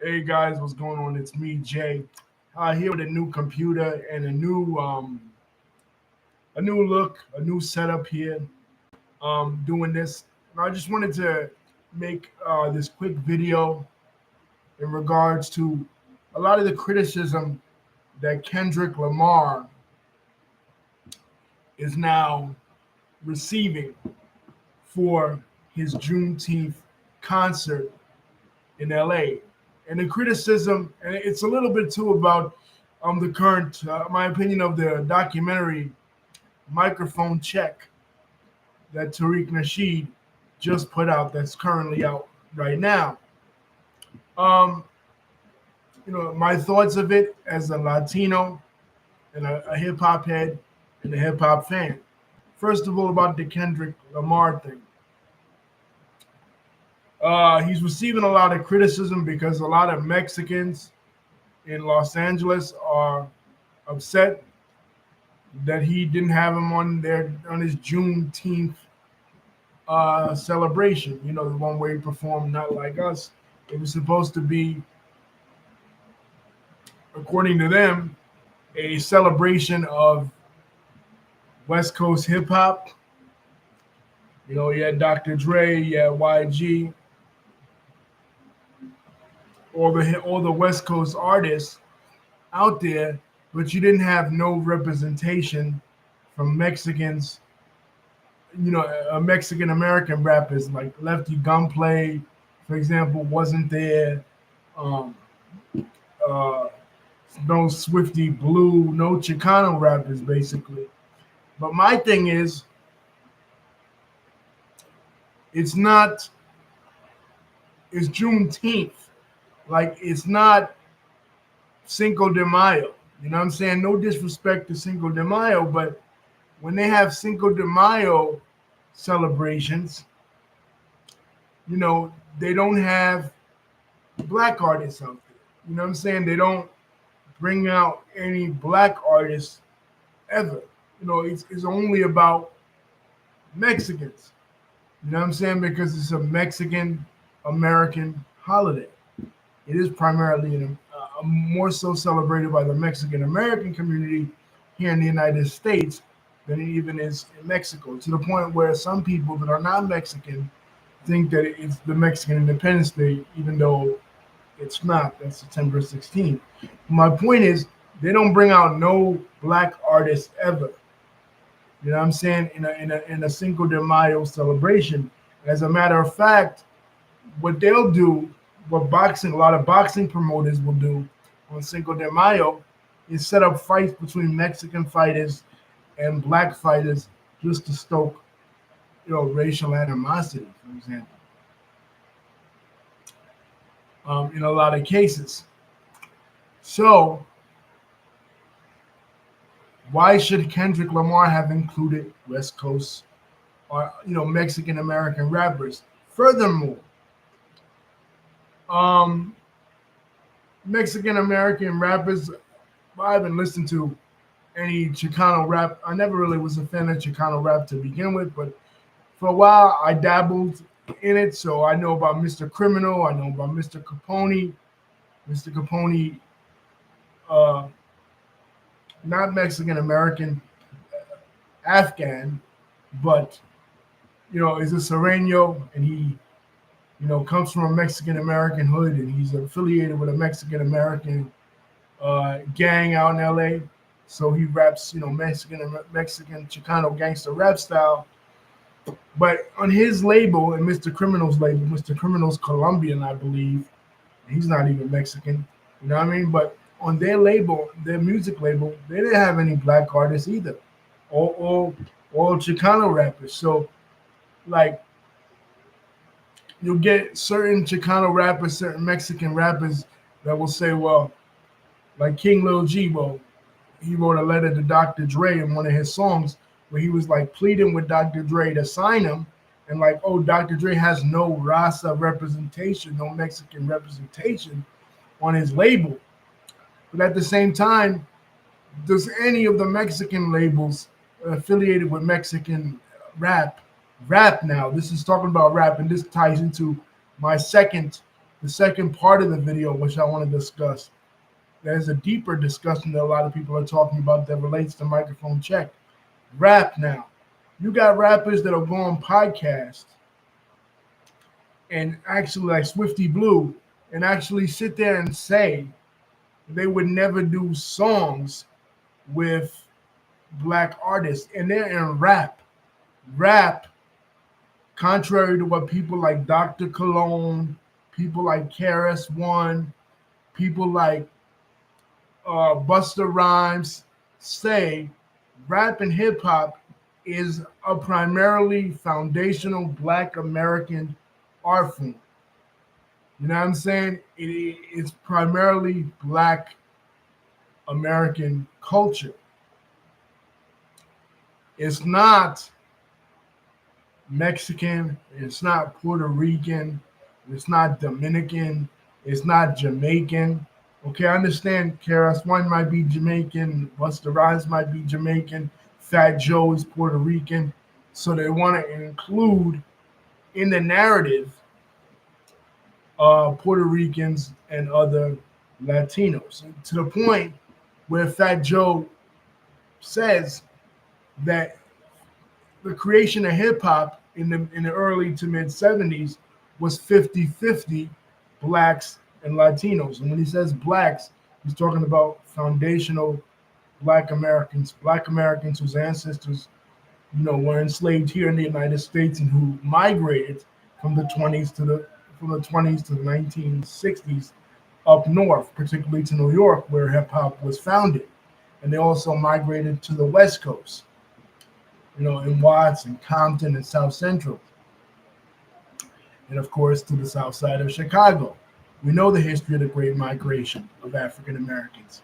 Hey guys, what's going on? It's me, Jay. Here with a new computer and a new look, a new setup here. Doing this. And I just wanted to make this quick video in regards to a lot of the criticism that Kendrick Lamar is now receiving for his Juneteenth concert in LA. And the criticism, and it's a little bit too about the current, my opinion of the documentary Microphone Check that Tariq Nasheed just put out, that's currently out right now. Um, my thoughts of it as a Latino and a hip hop head and a hip hop fan. First of all, about the Kendrick Lamar thing. He's receiving a lot of criticism because a lot of Mexicans in Los Angeles are upset that he didn't have him on his Juneteenth celebration. You know, the one where he performed "Not Like Us." It was supposed to be, according to them, a celebration of West Coast hip hop. You know, you had Dr. Dre, you had YG, all the West Coast artists out there, but you didn't have no representation from Mexicans. You know, Mexican American rappers like Lefty Gunplay, for example, wasn't there. Um, uh, no Swifty Blue, no Chicano rappers, basically. But my thing is, it's not. It's Juneteenth. Like, it's not Cinco de Mayo. You know what I'm saying? No disrespect to Cinco de Mayo, but when they have Cinco de Mayo celebrations, you know, they don't have black artists out there. You know what I'm saying? They don't bring out any black artists ever. You know, it's only about Mexicans. You know what I'm saying? Because it's a Mexican American holiday. It is primarily more so celebrated by the Mexican American community here in the United States than it even is in Mexico. To the point where some people that are not Mexican think that it's the Mexican Independence Day, even though it's not. That's September 16th. My point is, they don't bring out no black artists ever. You know what I'm saying? In a Cinco de Mayo celebration. As a matter of fact, what they'll do, what a lot of boxing promoters will do on Cinco de Mayo is set up fights between Mexican fighters and black fighters just to stoke, racial animosity, for example. In a lot of cases. So, why should Kendrick Lamar have included West Coast or Mexican American rappers? Furthermore, Mexican American rappers, I haven't listened to any Chicano rap. I never really was a fan of Chicano rap to begin with, but for a while I dabbled in it. So I know about Mr. Criminal, I know about Mr. Capone. Mr. Capone, not Mexican American, Afghan, but is a Sereno, and he comes from a Mexican American hood, and he's affiliated with a Mexican American gang out in LA. So he raps, Mexican Chicano gangster rap style. But on his label and Mr. Criminal's label, Mr. Criminal's Colombian, I believe. He's not even Mexican, you know what I mean? But on their label, their music label, they didn't have any black artists either, all Chicano rappers. So, like, you'll get certain Chicano rappers, certain Mexican rappers that will say, well, like King Lil G, well, he wrote a letter to Dr. Dre in one of his songs where he was like pleading with Dr. Dre to sign him, and like, oh, Dr. Dre has no Raza representation, no Mexican representation on his label. But at the same time, does any of the Mexican labels affiliated with Mexican rap now? This is talking about rap, and this ties into my second the second part of the video, which I want to discuss, there's a deeper discussion that a lot of people are talking about that relates to microphone check. Rap now. You got rappers that'll go on podcasts and actually, like Swifty Blue, and actually sit there and say they would never do songs with black artists, and they're in rap. Rap, contrary to what people like Dr. Cologne, people like KRS One, people like Busta Rhymes say, rap and hip hop is a primarily foundational Black American art form. You know what I'm saying? It's primarily Black American culture. It's not Mexican, it's not Puerto Rican, it's not Dominican, it's not Jamaican. Okay, I understand KRS One might be Jamaican, Busta Rhymes might be Jamaican, Fat Joe is Puerto Rican. So they want to include in the narrative Puerto Ricans and other Latinos, to the point where Fat Joe says that the creation of hip hop in the early to mid 70s was 50-50 blacks and Latinos. And when he says blacks, he's talking about foundational Black Americans whose ancestors, were enslaved here in the United States and who migrated from the 20s to the 1960s up north, particularly to New York, where hip hop was founded. And they also migrated to the West Coast, in Watts and Compton and South Central. And of course, to the south side of Chicago. We know the history of the Great Migration of African Americans.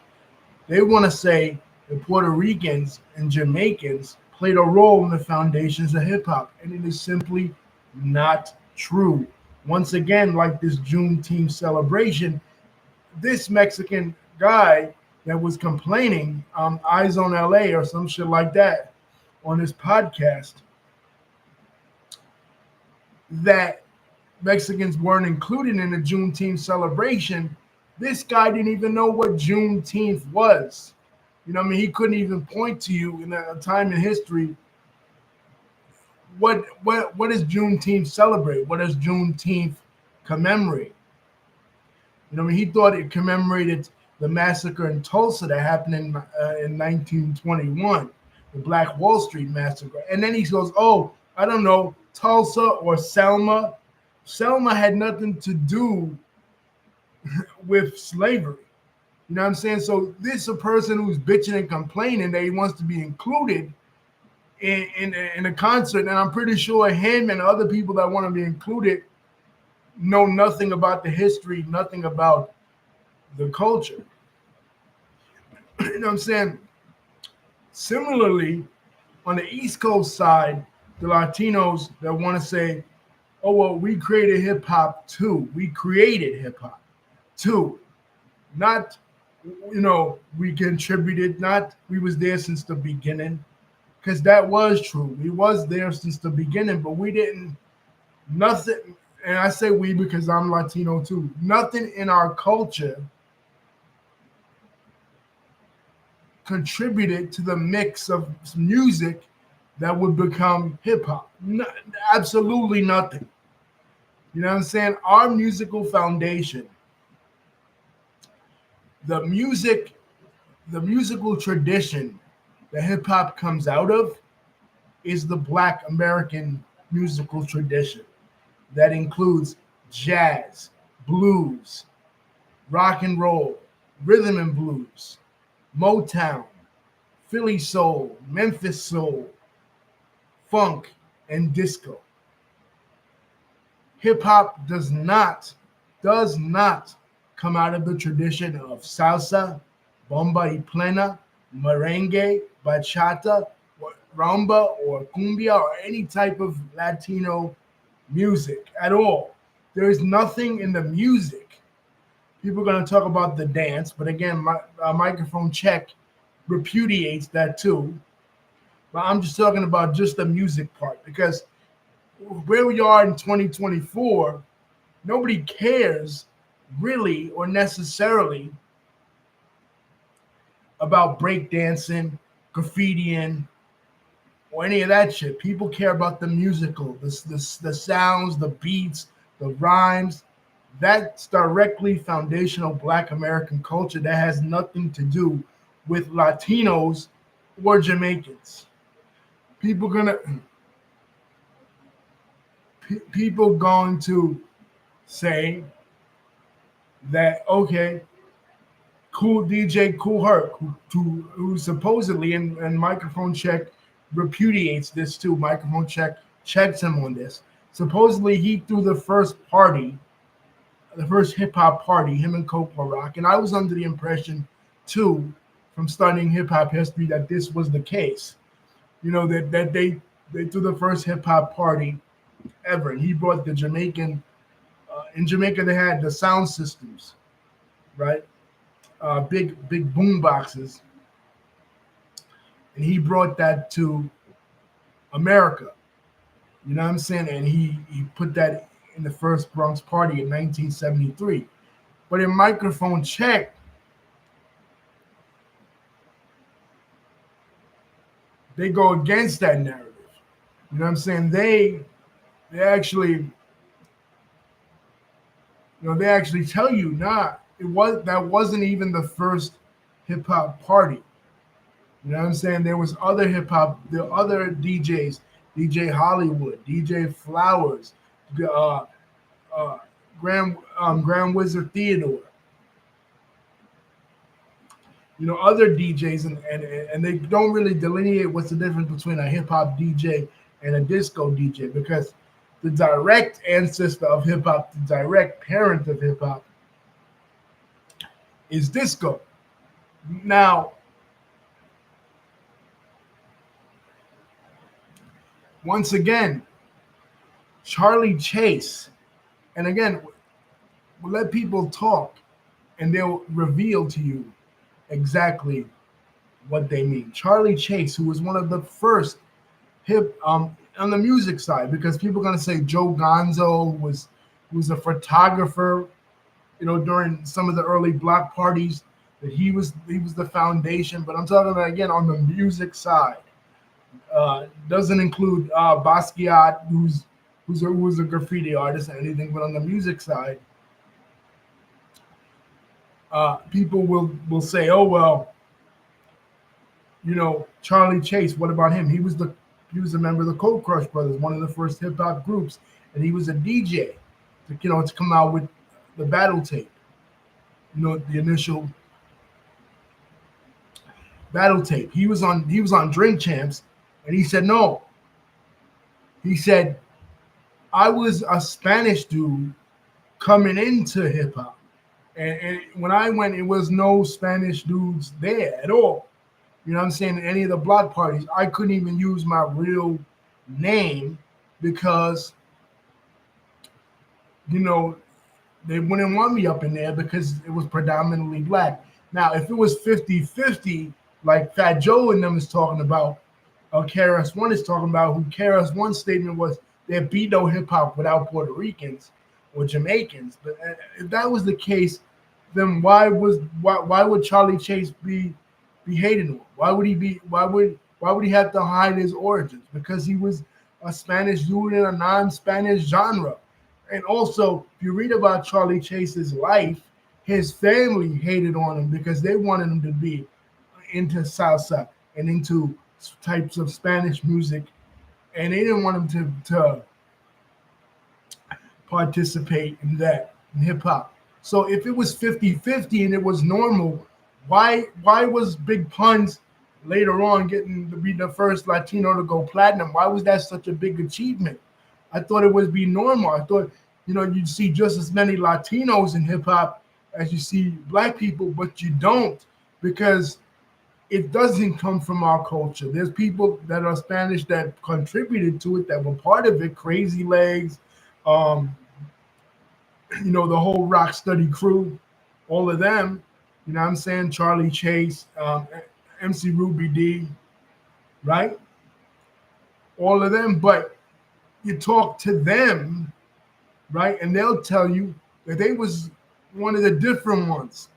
They want to say that Puerto Ricans and Jamaicans played a role in the foundations of hip hop, and it is simply not true. Once again, like this Juneteenth celebration, this Mexican guy that was complaining, Eyes on LA or some shit like that, on his podcast, that Mexicans weren't included in the Juneteenth celebration. This guy didn't even know what Juneteenth was. He couldn't even point to you in a time in history. What does Juneteenth celebrate? What does Juneteenth commemorate? He thought it commemorated the massacre in Tulsa that happened in 1921, the Black Wall Street massacre. And then he goes, oh, I don't know, Tulsa or Selma. Selma had nothing to do with slavery. You know what I'm saying? So this is a person who's bitching and complaining that he wants to be included in a concert. And I'm pretty sure him and other people that want to be included know nothing about the history, nothing about the culture. You know what I'm saying? Similarly, on the East Coast side, the Latinos that want to say, oh, well, we created hip hop too. We created hip hop too. Not, we contributed, not we was there since the beginning, because that was true. We was there since the beginning, but we didn't, nothing, and I say we because I'm Latino too, nothing in our culture contributed to the mix of music that would become hip hop. No, absolutely nothing. You know what I'm saying? Our musical foundation, the musical tradition that hip hop comes out of is the Black American musical tradition that includes jazz, blues, rock and roll, rhythm and blues, Motown, Philly soul, Memphis soul, funk, and disco. Hip hop does not come out of the tradition of salsa, bomba y plena, merengue, bachata, rumba, or cumbia, or any type of Latino music at all. There is nothing in the music. People are going to talk about the dance, but again, my microphone check repudiates that too. But I'm just talking about just the music part, because where we are in 2024, nobody cares really or necessarily about breakdancing, graffitiing, or any of that shit. People care about the musical, the sounds, the beats, the rhymes. That's directly foundational Black American culture that has nothing to do with Latinos or Jamaicans. People gonna people going to say that okay, Cool DJ Cool Herc, who supposedly and microphone check repudiates this too. Microphone check checks him on this. Supposedly he threw the first party, the first hip hop party, him and Coke Rock, and I was under the impression too, from studying hip hop history, that this was the case. You know that they threw the first hip hop party ever. And he brought the Jamaican. In Jamaica, they had the sound systems, right? Big boom boxes, and he brought that to America. You know what I'm saying? And he put that in the first Bronx party in 1973. But in microphone check, they go against that narrative. You know what I'm saying? They actually, they actually tell you, nah, that wasn't even the first hip hop party. You know what I'm saying? There was other hip hop, there are other DJs, DJ Hollywood, DJ Flowers, uh, uh, Grand Wizard Theodore. Other DJs, and they don't really delineate what's the difference between a hip hop DJ and a disco DJ, because the direct ancestor of hip hop, the direct parent of hip hop, is disco. Now, once again, Charlie Chase, and again, we'll let people talk and they'll reveal to you exactly what they mean. Charlie Chase, who was one of the first hip on the music side, because people are gonna say Joe Gonzo was a photographer, during some of the early block parties, that he was the foundation. But I'm talking about, again, on the music side. Doesn't include Basquiat, who's a graffiti artist and anything, but on the music side, people will say, "Oh well, Charlie Chase. What about him? He was a member of the Cold Crush Brothers, one of the first hip hop groups, and he was a DJ to come out with the battle tape. The initial battle tape. He was on Drink Champs, and he said no. He said, I was a Spanish dude coming into hip hop. And when I went, it was no Spanish dudes there at all. You know what I'm saying? At any of the block parties, I couldn't even use my real name because, they wouldn't want me up in there because it was predominantly black. Now, if it was 50-50, like Fat Joe and them is talking about, KRS-One is talking about, who KRS-One's statement was, there'd be no hip hop without Puerto Ricans or Jamaicans. But if that was the case, then why would Charlie Chase be hated on? Why would he have to hide his origins? Because he was a Spanish dude in a non-Spanish genre. And also, if you read about Charlie Chase's life, his family hated on him because they wanted him to be into salsa and into types of Spanish music, and they didn't want him to participate in that, in hip hop. So if it was 50-50 and it was normal, why was Big Pun's later on getting to be the first Latino to go platinum? Why was that such a big achievement? I thought it would be normal. I thought, you'd see just as many Latinos in hip hop as you see black people, but you don't, because it doesn't come from our culture. There's people that are Spanish that contributed to it, that were part of it. Crazy Legs, the whole Rock Study crew, all of them. You know what I'm saying? Charlie Chase, MC Ruby D, right? All of them. But you talk to them, right? And they'll tell you that they was one of the different ones.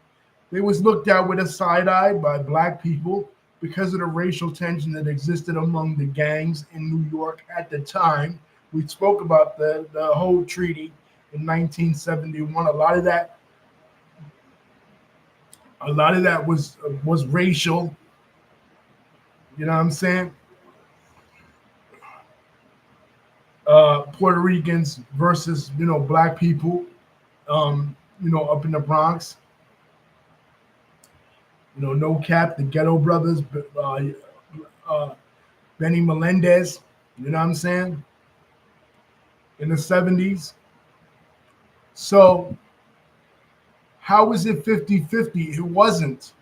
They was looked at with a side eye by black people because of the racial tension that existed among the gangs in New York at the time. We spoke about the whole treaty in 1971. A lot of that was racial. You know what I'm saying? Puerto Ricans versus black people. Up in the Bronx. No Cap, the Ghetto Brothers, uh, Benny Melendez. You know what I'm saying? In the 70s. So how was it 50-50? It wasn't.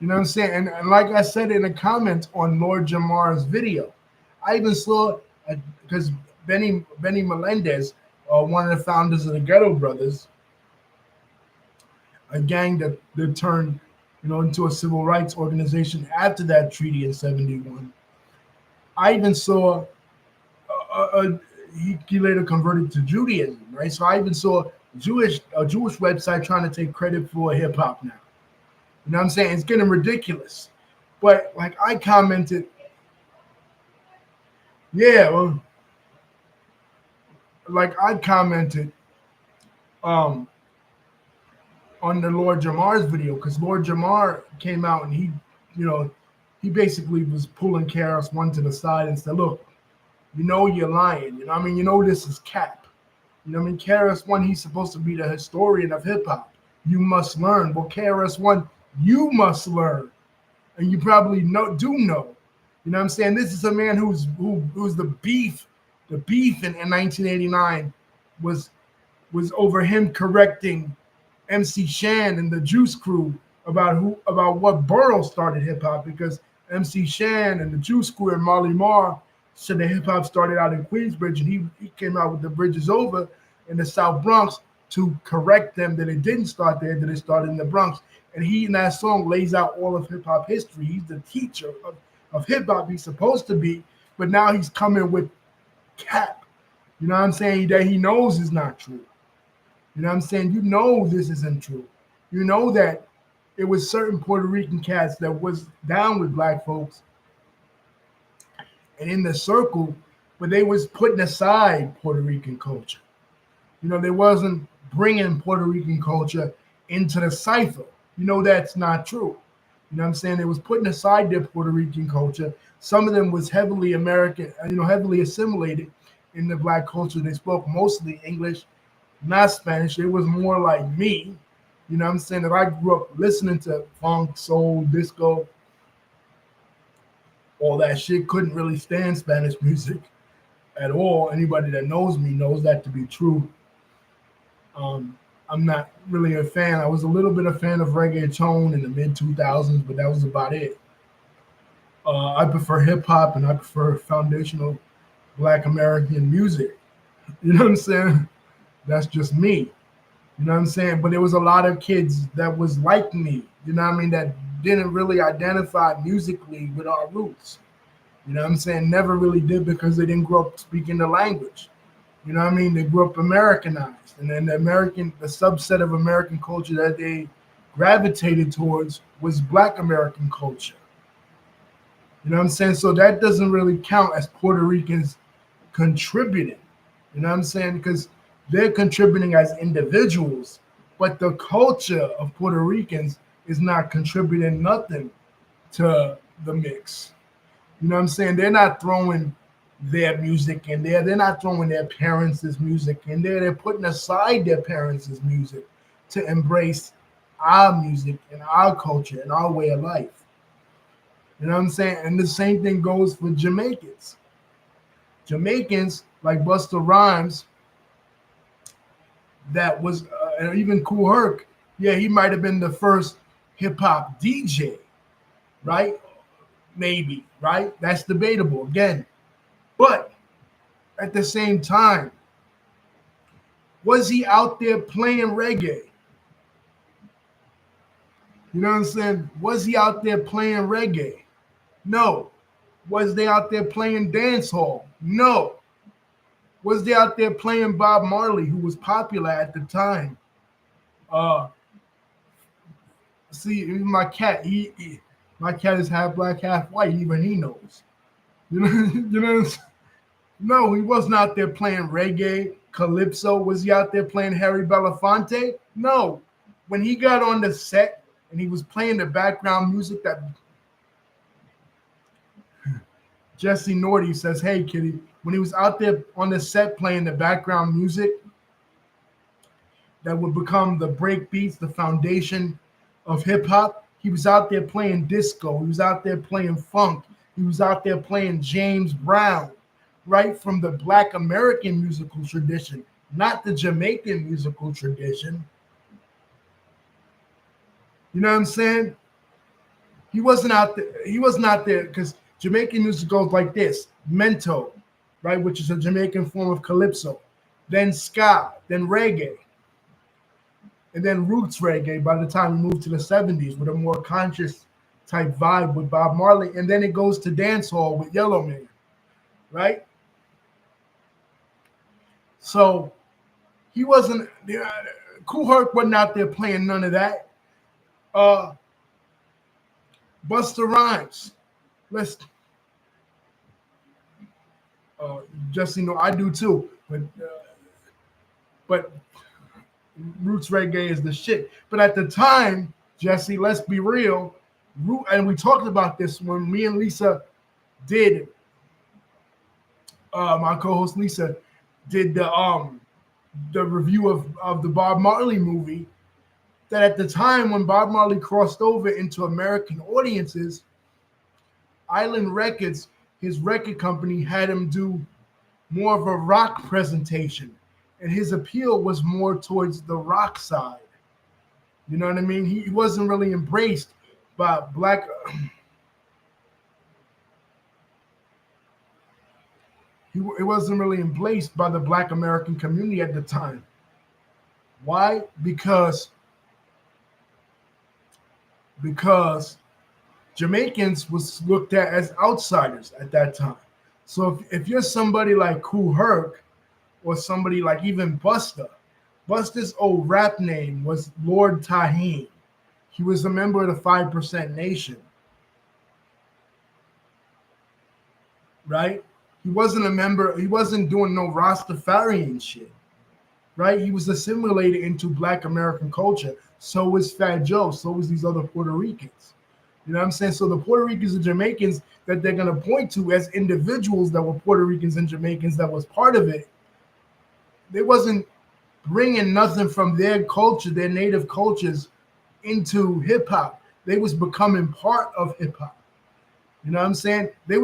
You know what I'm saying? And like I said in a comment on Lord Jamar's video, I even saw, because Benny Melendez, one of the founders of the Ghetto Brothers, a gang that turned into a civil rights organization after that treaty in 71. I even saw he later converted to Judaism, right? So I even saw a Jewish website trying to take credit for hip hop now. You know what I'm saying? It's getting ridiculous. But like I commented, yeah, well, like I commented um on the Lord Jamar's video, because Lord Jamar came out and he basically was pulling KRS One to the side and said, look, you're lying. You know what I mean? This is cap. You know what I mean? KRS One, he's supposed to be the historian of hip hop. You must learn. Well, KRS One, you must learn. And you probably do know. You know what I'm saying? This is a man who's the beef. The beef in 1989 was over him correcting MC Shan and the Juice Crew about what borough started hip hop, because MC Shan and the Juice Crew and Marley Marl said that hip hop started out in Queensbridge, and he came out with the Bridges Over in the South Bronx to correct them that it didn't start there, that it started in the Bronx. And he in that song lays out all of hip hop history. He's the teacher of hip hop. He's supposed to be, but now he's coming with cap. You know what I'm saying? That he knows is not true. You know what I'm saying? This isn't true. You know that it was certain Puerto Rican cats that was down with black folks and in the circle, but they was putting aside Puerto Rican culture. They wasn't bringing Puerto Rican culture into the cipher. That's not true. You know what I'm saying? They was putting aside their Puerto Rican culture. Some of them was heavily American, heavily assimilated in the black culture. They spoke mostly English, not Spanish. It was more like me. You know what I'm saying? That I grew up listening to funk, soul, disco, all that shit. Couldn't really stand Spanish music at all. Anybody that knows me knows that to be true. I'm not really a fan. I was a little bit a fan of reggaeton in the mid 2000s, but that was about it. I prefer hip hop and I prefer foundational Black American music. You know what I'm saying? That's just me. You know what I'm saying? But there was a lot of kids that was like me, you know what I mean, that didn't really identify musically with our roots. You know what I'm saying? Never really did, because they didn't grow up speaking the language. You know what I mean? They grew up Americanized. And then the subset of American culture that they gravitated towards was Black American culture. You know what I'm saying? So that doesn't really count as Puerto Ricans contributing. You know what I'm saying? Because they're contributing as individuals, but the culture of Puerto Ricans is not contributing nothing to the mix. You know what I'm saying? They're not throwing their music in there. They're not throwing their parents' music in there. They're putting aside their parents' music to embrace our music and our culture and our way of life. You know what I'm saying? And the same thing goes for Jamaicans. Jamaicans, like Busta Rhymes, that was, and even Kool Herc, yeah, he might have been the first hip hop DJ, right? Maybe, right? That's debatable again. But at the same time, was he out there playing reggae? You know what I'm saying? Was he out there playing reggae? No. Was they out there playing dancehall? No. Was they out there playing Bob Marley, who was popular at the time? Uh, see, my cat, my cat is half black, half white. Even he knows. You know, you know. No, he wasn't out there playing reggae, calypso. Was he out there playing Harry Belafonte? No. When he got on the set and he was playing the background music that Jesse Norty says, "Hey, kitty," when he was out there on the set playing the background music that would become the break beats, the foundation of hip hop, he was out there playing disco. He was out there playing funk. He was out there playing James Brown, right from the Black American musical tradition, not the Jamaican musical tradition. You know what I'm saying? He wasn't out there. He wasn't out there because Jamaican music goes like this: mento, right, which is a Jamaican form of calypso, then ska, then reggae, and then roots reggae. By the time we move to the '70s, with a more conscious type vibe with Bob Marley, and then it goes to dancehall with Yellow Man, right? So he wasn't. Kool Herc wasn't out there playing none of that. Busta Rhymes. Let's just I do too, but roots reggae is the shit. But at the time, Jesse, let's be real, and we talked about this when me and Lisa did. My co-host Lisa did the review of the Bob Marley movie. That at the time when Bob Marley crossed over into American audiences, Island Records, his record company, had him do more of a rock presentation, and his appeal was more towards the rock side. You know what I mean? He wasn't really embraced by black. It wasn't really embraced by the Black American community at the time. Why? Because Jamaicans was looked at as outsiders at that time. So if you're somebody like Kool Herc or somebody like even Busta's old rap name was Lord Tahine. He was a member of the 5% Nation, right? He wasn't a member. He wasn't doing no Rastafarian shit, right? He was assimilated into Black American culture. So was Fat Joe. So was these other Puerto Ricans. You know what I'm saying? So the Puerto Ricans and Jamaicans that they're going to point to as individuals that were Puerto Ricans and Jamaicans that was part of it, they wasn't bringing nothing from their culture, their native cultures, into hip hop. They was becoming part of hip hop. You know what I'm saying? They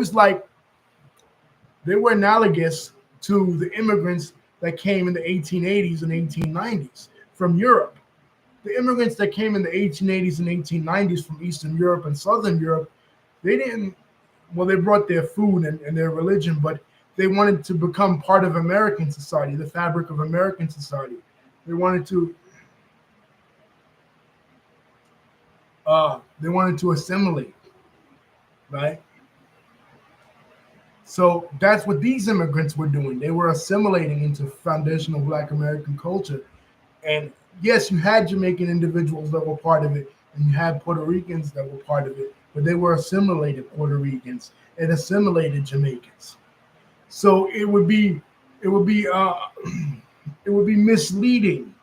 were analogous to the immigrants that came in the 1880s and 1890s from Europe. The immigrants that came in the 1880s and 1890s from Eastern Europe and Southern Europe, they brought their food and their religion, but they wanted to become part of American society, the fabric of American society. They wanted to assimilate, right? So that's what these immigrants were doing. They were assimilating into foundational Black American culture. And yes, you had Jamaican individuals that were part of it, and you had Puerto Ricans that were part of it, but they were assimilated Puerto Ricans and assimilated Jamaicans. So it would be misleading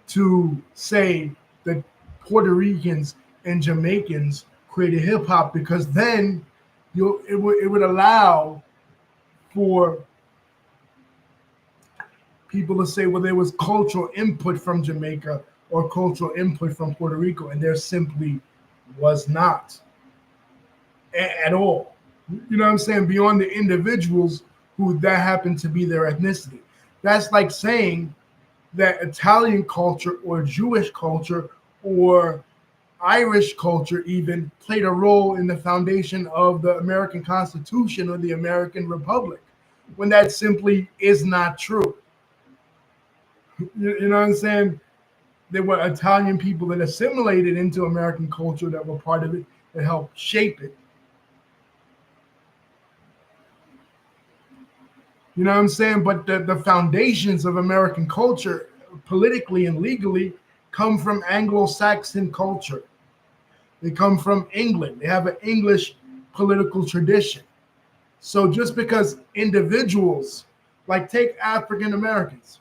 to say that Puerto Ricans and Jamaicans created hip hop, because then it would allow for people to say, well, there was cultural input from Jamaica or cultural input from Puerto Rico, and there simply was not at all. You know what I'm saying? Beyond the individuals who that happened to be their ethnicity. That's like saying that Italian culture or Jewish culture or Irish culture even played a role in the foundation of the American Constitution or the American Republic, when that simply is not true. You know what I'm saying? There were Italian people that assimilated into American culture that were part of it, that helped shape it. You know what I'm saying? But the foundations of American culture, politically and legally, come from Anglo-Saxon culture. They come from England. They have an English political tradition. So just because individuals, like take African Americans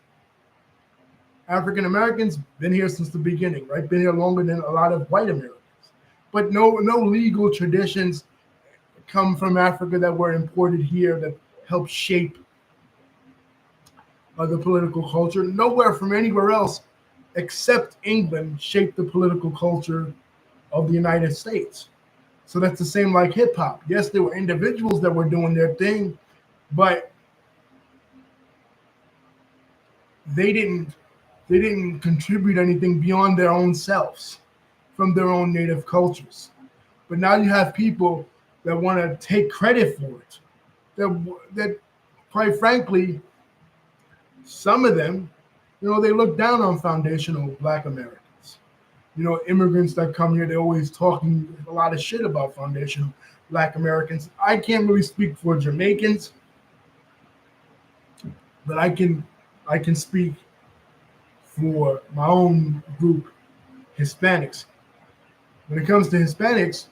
been here since the beginning, right? Been here longer than a lot of white Americans. But no legal traditions come from Africa that were imported here that helped shape the political culture. Nowhere from anywhere else except England shaped the political culture of the United States. So that's the same like hip hop. Yes, there were individuals that were doing their thing, but they didn't they didn't contribute anything beyond their own selves from their own native cultures. But now you have people that want to take credit for it. That quite frankly, some of them, they look down on foundational Black Americans. Immigrants that come here, they're always talking a lot of shit about foundational Black Americans. I can't really speak for Jamaicans, but I can speak for my own group, Hispanics. When it comes to Hispanics,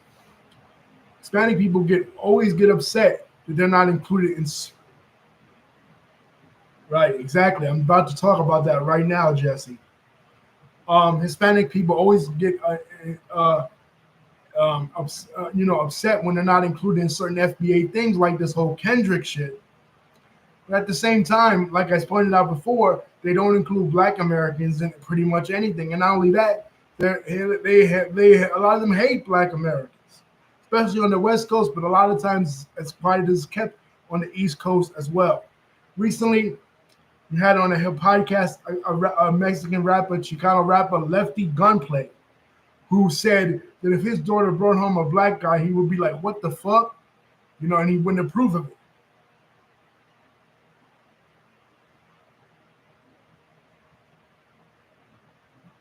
Hispanic people always get upset that they're not included in. Right, exactly. I'm about to talk about that right now, Jesse. Hispanic people always get upset when they're not included in certain FBA things like this whole Kendrick shit. But at the same time, like I pointed out before, they don't include Black Americans in pretty much anything. And not only that, a lot of them hate Black Americans, especially on the West Coast. But a lot of times, it's pride is kept on the East Coast as well. Recently, we had on a podcast a Mexican rapper, Chicano rapper, Lefty Gunplay, who said that if his daughter brought home a Black guy, he would be like, "What the fuck?" And he wouldn't approve of it.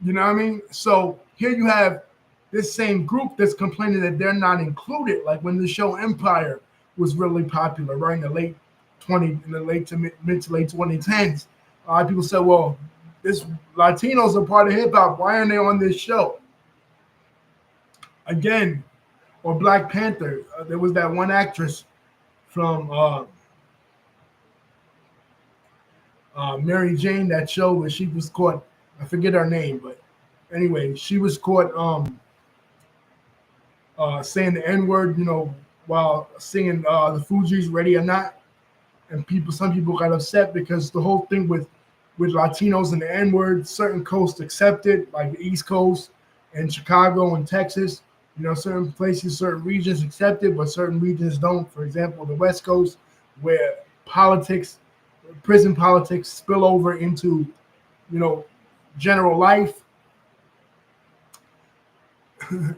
You know what I mean? So here you have this same group that's complaining that they're not included. Like when the show Empire was really popular, right in the late to mid to late 2010s. A lot of people said, "Well, this Latinos are part of hip hop. Why aren't they on this show?" Again, or Black Panther. There was that one actress from Mary Jane, that show where she was caught. I forget her name, but anyway, she was caught saying the N-word, while singing the Fugees' "Ready or Not," and some people got upset because the whole thing with Latinos and the N-word, certain coasts accepted, like the East Coast and Chicago and Texas. Certain places, certain regions accept it, but certain regions don't. For example, the West Coast, where prison politics spill over into, general life, and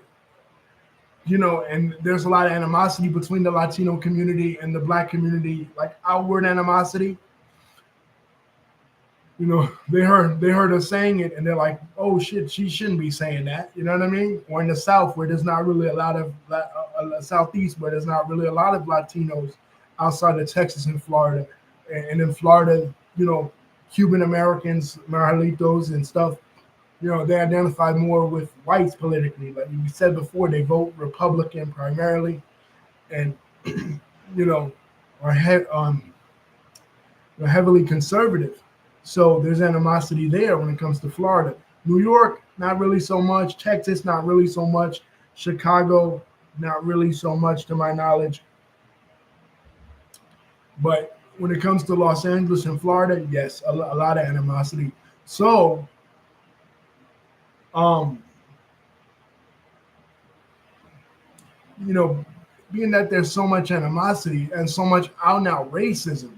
there's a lot of animosity between the Latino community and the Black community, like outward animosity. They heard her saying it and they're like, "Oh shit, she shouldn't be saying that." You know what I mean? Or in the South, where there's not really a lot of Southeast, where there's not really a lot of Latinos outside of Texas and Florida, and in Florida, Cuban Americans, Marjalitos and stuff, they identify more with whites politically. Like you said before, they vote Republican primarily, and are heavily conservative. So there's animosity there when it comes to Florida. New York, not really so much. Texas, not really so much. Chicago, not really so much to my knowledge. But when it comes to Los Angeles and Florida, yes, a lot of animosity. So, being that there's so much animosity and so much out and out racism,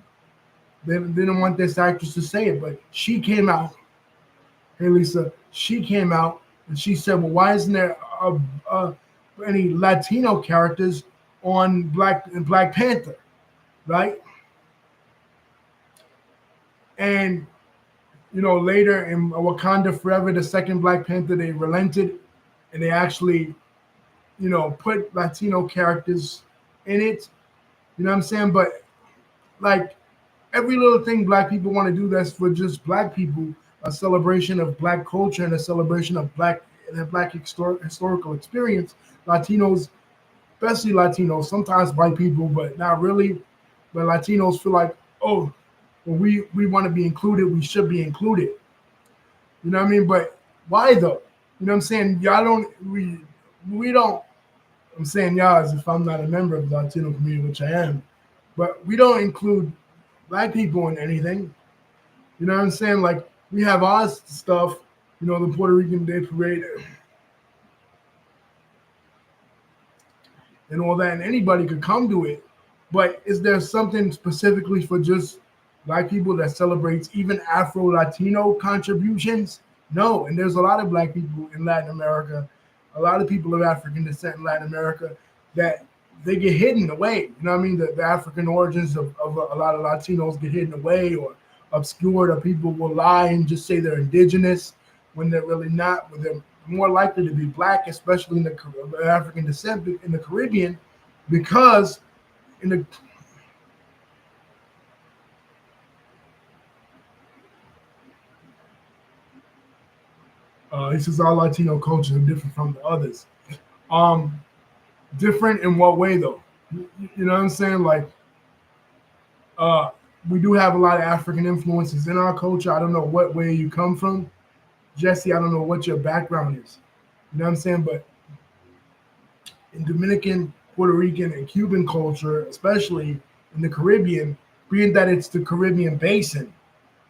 they didn't want this actress to say it, but she came out. Hey, Lisa, she came out and she said, "Well, why isn't there any Latino characters on Black Panther?" Right? And later in Wakanda Forever, the second Black Panther, they relented and they actually, put Latino characters in it. You know what I'm saying? But like, every little thing black people want to do that's for just black people, a celebration of black culture and a celebration of black historical experience. Latinos, especially Latinos, sometimes white people, but not really. But Latinos feel like, oh, well, we want to be included, we should be included. You know what I mean? But why though? You know what I'm saying? Y'all don't we don't. I'm saying y'all as if I'm not a member of the Latino community, which I am. But we don't include black people in anything. You know what I'm saying? Like we have our stuff, the Puerto Rican Day Parade and all that, and anybody could come to it. But is there something specifically for just black people that celebrates even Afro Latino contributions? No. And there's a lot of black people in Latin America, a lot of people of African descent in Latin America that they get hidden away. You know what I mean? The African origins of a lot of Latinos get hidden away or obscured, or people will lie and just say they're indigenous when they're really not, when they're more likely to be black, especially in the African descent in the Caribbean, because in the he says all Latino cultures are different from the others. Um, Different in what way though? You know what I'm saying? Like, uh, we do have a lot of African influences in our culture. I don't know what way you come from, Jesse. I don't know what your background is. You know what I'm saying? But in Dominican, Puerto Rican, and Cuban culture, especially in the Caribbean, being that it's the Caribbean basin,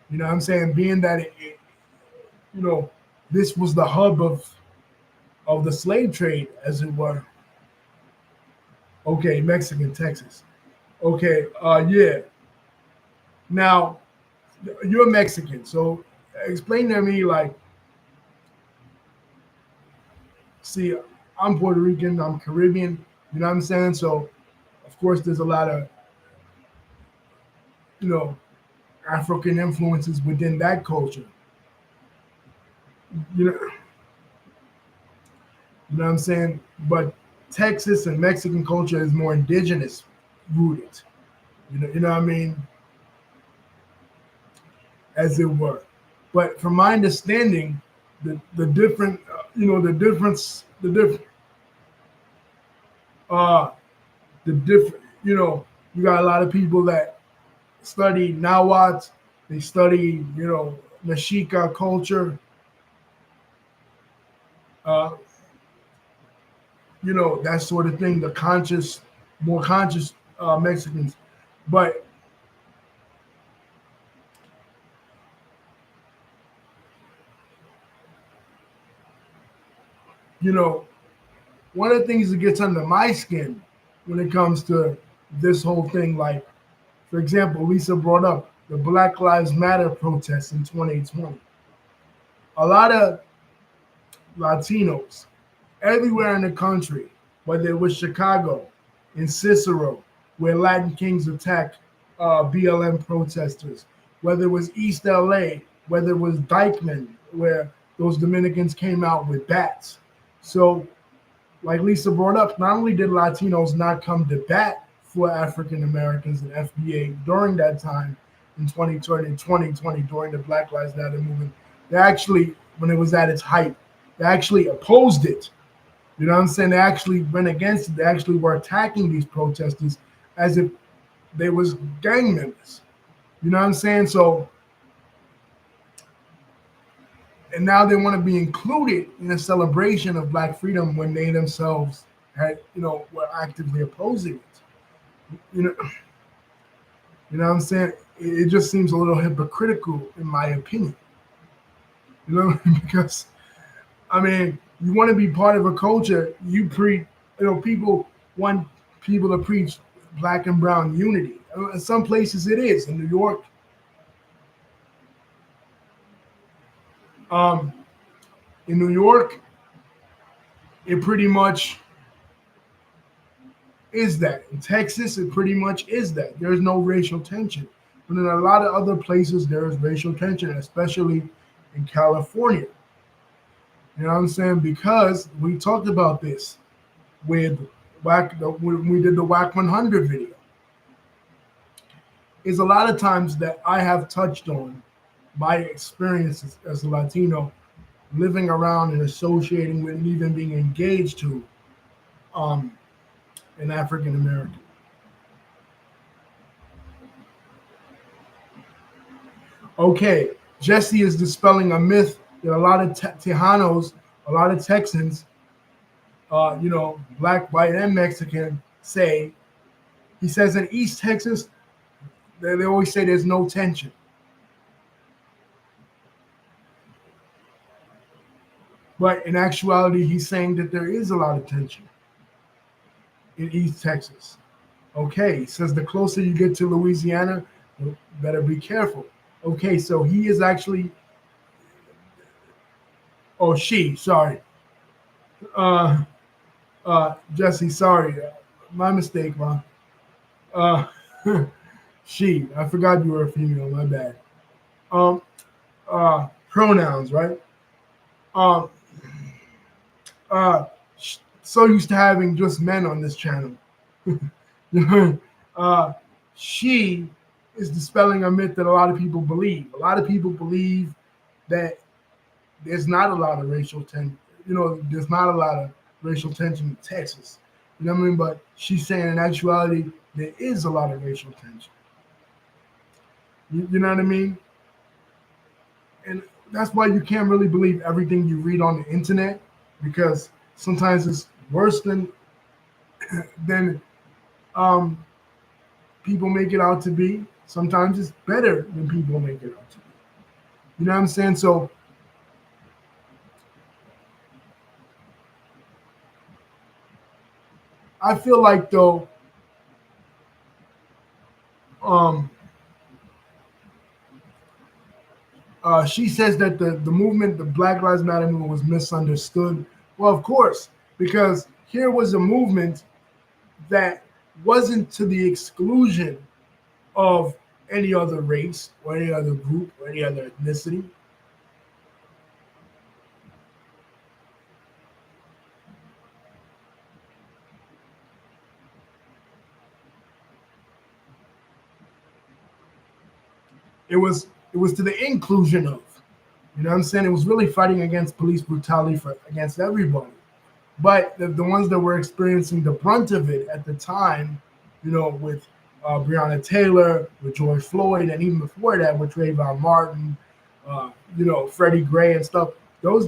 you know what I'm saying? Being that you know, this was the hub of the slave trade, as it were. Okay, Mexican Texas. Okay, yeah. Now you're Mexican, so explain to me, like, see, I'm Puerto Rican, I'm Caribbean, you know what I'm saying? So of course there's a lot of, you know, African influences within that culture. You know, you know what I'm saying? But Texas and Mexican culture is more indigenous rooted. You know what I mean? As it were. But from my understanding, the different, uh, the different, you got a lot of people that study Nahuatl, they study, Mexica culture, uh, that sort of thing, the conscious, more conscious Mexicans. But, you know, one of the things that gets under my skin when it comes to this whole thing, like, for example, Lisa brought up the Black Lives Matter protests in 2020. A lot of Latinos everywhere in the country, whether it was Chicago, in Cicero, where Latin Kings attacked BLM protesters, whether it was East LA, whether it was Dykeman, where those Dominicans came out with bats. So, like Lisa brought up, not only did Latinos not come to bat for African Americans and FBA during that time in 2020 and 2020 during the Black Lives Matter movement, they actually, when it was at its height, they actually opposed it. You know what I'm saying? They actually went against it. They actually were attacking these protesters as if they was gang members. You know what I'm saying? So, and now they want to be included in a celebration of Black freedom when they themselves were actively opposing it. You know, you know what I'm saying? It just seems a little hypocritical, in my opinion. You know, because I mean, you want to be part of a culture. People want people to preach black and brown unity. In some places it is. In New York, um, in New York, it pretty much is that. In Texas, it pretty much is that. There's no racial tension. But in a lot of other places, there is racial tension, especially in California. You know what I'm saying? Because we talked about this with when we did the WAC 100 video. is a lot of times that I have touched on my experiences as a Latino, living around and associating with and even being engaged to um, an African American. Okay, Jesse is dispelling a myth that a lot of Tejanos, a lot of Texans, black, white, and Mexican say. He says in East Texas, they always say there's no tension. But in actuality, he's saying that there is a lot of tension in East Texas. Okay, he says the closer you get to Louisiana, you better be careful. Okay, so he is actually, oh, she, sorry. Uh, Jesse, sorry. My mistake, ma. Uh, she, I forgot you were a female, my bad. Um, Pronouns, right? Um, uh, so used to having just men on this channel. uh, she is dispelling a myth that a lot of people believe. A lot of people believe that there's not a lot of racial tension. There's not a lot of racial tension in Texas. You know what I mean? But she's saying in actuality, there is a lot of racial tension. You know what I mean? And that's why you can't really believe everything you read on the internet, because sometimes it's worse than um, people make it out to be. Sometimes it's better than people make it out to be. You know what I'm saying? So I feel like though, um, she says that the movement, the Black Lives Matter movement, was misunderstood. Well, of course, because here was a movement that wasn't to the exclusion of any other race or any other group or any other ethnicity. It was to the inclusion of. You know what I'm saying? It was really fighting against police brutality against everybody. But the ones that were experiencing the brunt of it at the time, with Breonna Taylor, with George Floyd, and even before that with Trayvon Martin, Freddie Gray and stuff. Those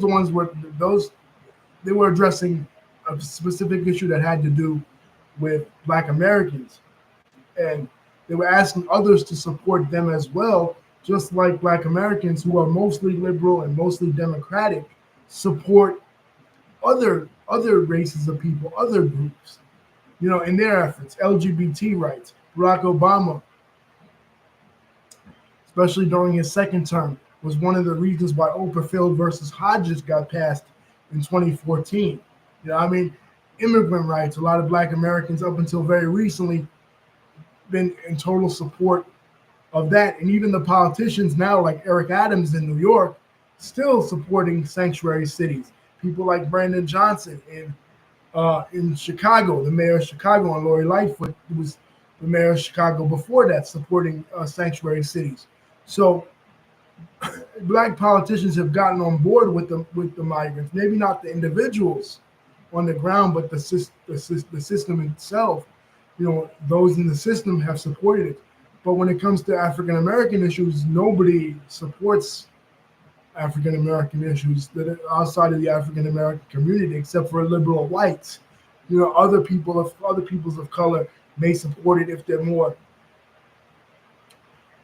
they were addressing a specific issue that had to do with Black Americans, and they were asking others to support them as well, just like Black Americans who are mostly liberal and mostly democratic support other races of people, other groups, in their efforts. LGBT rights. Barack Obama, especially during his second term, was one of the reasons why Obergefell versus Hodges got passed in 2014. I mean, immigrant rights. A lot of Black Americans up until very recently been in total support of that, and even the politicians now, like Eric Adams in New York, still supporting sanctuary cities. People like Brandon Johnson in Chicago, the mayor of Chicago, and Lori Lightfoot, who was the mayor of Chicago before that, supporting sanctuary cities. So Black politicians have gotten on board with the migrants. Maybe not the individuals on the ground, but the system itself. Those in the system have supported it. But when it comes to African American issues, nobody supports African American issues that are outside of the African American community, except for liberal whites. Other peoples of color may support it if they're more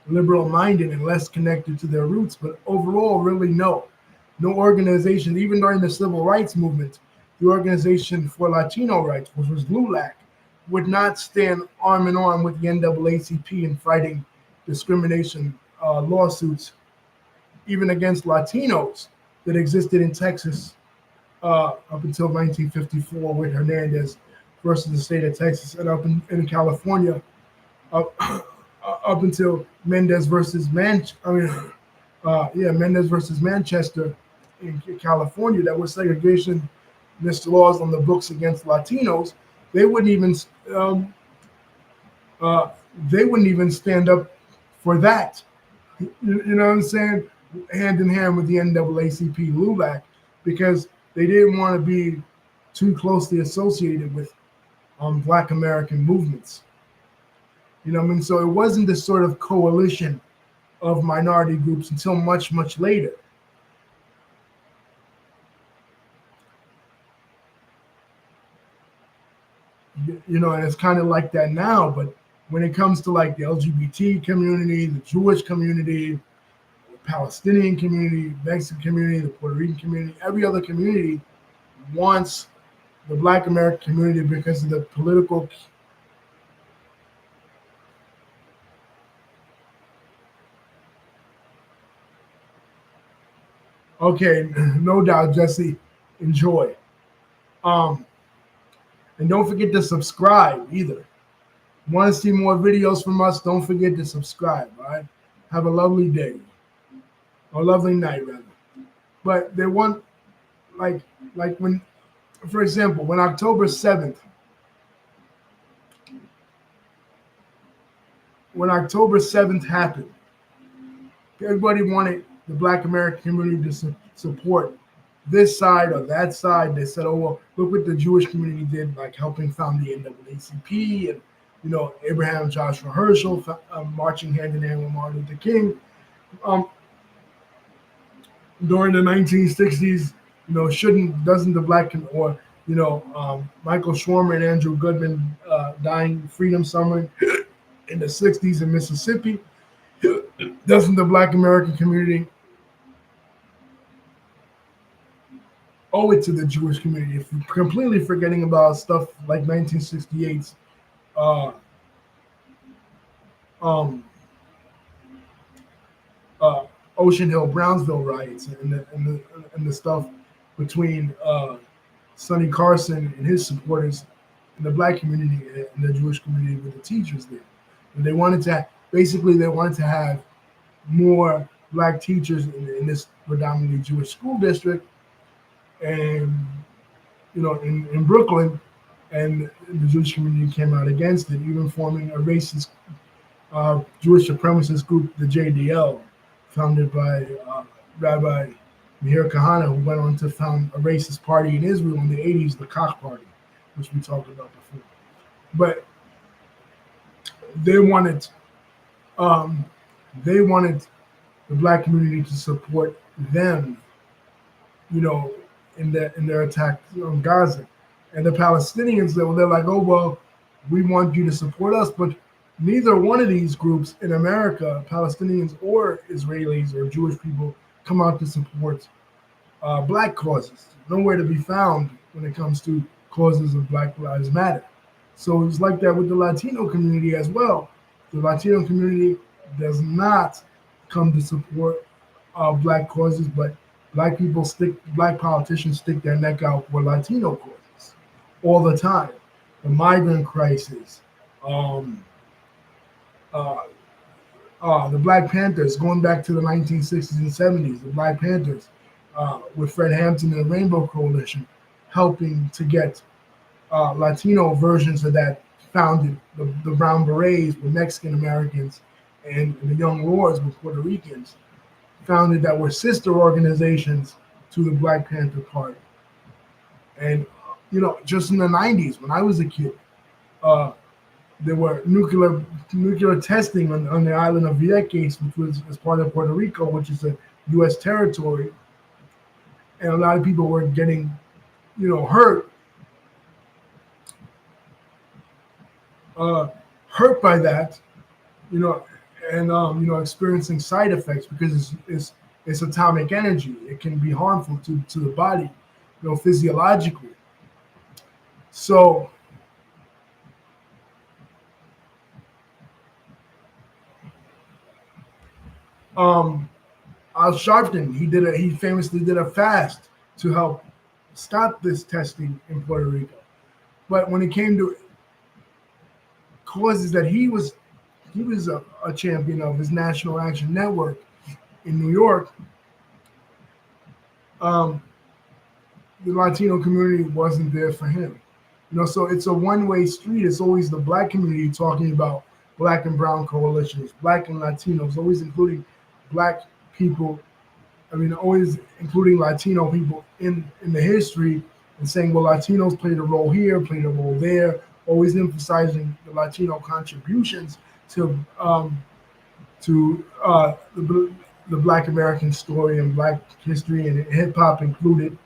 liberal minded and less connected to their roots. But overall, really, no organization, even during the civil rights movement, the Organization for Latino Rights, which was LULAC, would not stand arm in arm with the NAACP in fighting discrimination lawsuits, even against Latinos, that existed in Texas up until 1954 with Hernandez versus the state of Texas, and up in California up until Mendez versus Mendez versus Manchester in California. That was segregationist laws on the books against Latinos. They wouldn't even stand up for that. You know what I'm saying? Hand in hand with the NAACP LULAC, because they didn't want to be too closely associated with Black American movements. You know what I mean? So it wasn't this sort of coalition of minority groups until much, much later. You know, and it's kind of like that now, but when it comes to like the LGBT community, the Jewish community, the Palestinian community, Mexican community, the Puerto Rican community, every other community wants the Black American community because of the political. Okay, no doubt, Jesse. Enjoy. Um, and don't forget to subscribe either. Want to see more videos from us? Don't forget to subscribe. All right. Have a lovely day, or lovely night rather. But they want like when, for example, when October 7th happened, everybody wanted the Black American community to support this side or that side. They said, "Oh well, look what the Jewish community did, like helping found the NAACP, and you know Abraham Joshua Herschel marching hand in hand with Martin Luther King during the 1960s. You know, doesn't the black or Michael Schwarmer and Andrew Goodman dying Freedom Summer in the 60s in Mississippi? Doesn't the Black American community owe it to the Jewish community? If you're completely forgetting about stuff like 1968's uh, um, uh, Ocean Hill Brownsville riots and the stuff between Sonny Carson and his supporters in the Black community and the Jewish community with the teachers there, and they wanted to have more Black teachers in this predominantly Jewish school district, and in Brooklyn, and the Jewish community came out against it, even forming a racist Jewish supremacist group, the JDL, founded by Rabbi Meir Kahane, who went on to found a racist party in Israel in the 80s, the Koch Party, which we talked about before. But they wanted um, they wanted the Black community to support them, in their attack on Gaza. And the Palestinians, they're like, oh well, we want you to support us, but neither one of these groups in America, Palestinians or Israelis or Jewish people, come out to support Black causes. Nowhere to be found when it comes to causes of Black Lives Matter. So it's like that with the Latino community as well. The Latino community does not come to support Black causes, but Black politicians stick their neck out for Latino causes all the time. The migrant crisis, the Black Panthers, going back to the 1960s and 70s, the Black Panthers with Fred Hampton and the Rainbow Coalition, helping to get Latino versions of that founded. The Brown Berets with Mexican Americans, and the Young Lords with Puerto Ricans, founded that were sister organizations to the Black Panther Party. And just in the 90s, when I was a kid, there were nuclear testing on the island of Vieques, which was as part of Puerto Rico, which is a U.S. territory, and a lot of people were getting, hurt by that, and experiencing side effects because it's atomic energy. It can be harmful to the body, physiologically. So Al Sharpton, he famously did a fast to help stop this testing in Puerto Rico. But when it came to causes that he was a champion of, his National Action Network in New York, the Latino community wasn't there for him. So it's a one-way street. It's always the Black community talking about Black and brown coalitions, Black and Latinos, always including Black people. I mean, always including Latino people in the history and saying, well, Latinos played a role here, played a role there, always emphasizing the Latino contributions to the Black American story and Black history and hip hop included.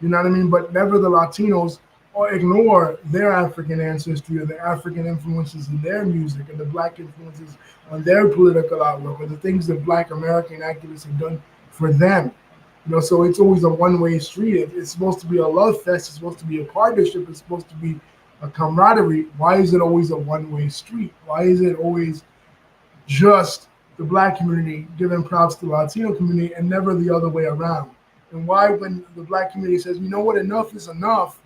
You know what I mean? But never the Latinos or ignore their African ancestry or the African influences in their music and the Black influences on their political outlook or the things that Black American activists have done for them. So it's always a one-way street. It's supposed to be a love fest. It's supposed to be a partnership. It's supposed to be a camaraderie. Why is it always a one-way street? Why is it always just the Black community giving props to the Latino community and never the other way around? And why, when the Black community says, you know what, enough is enough,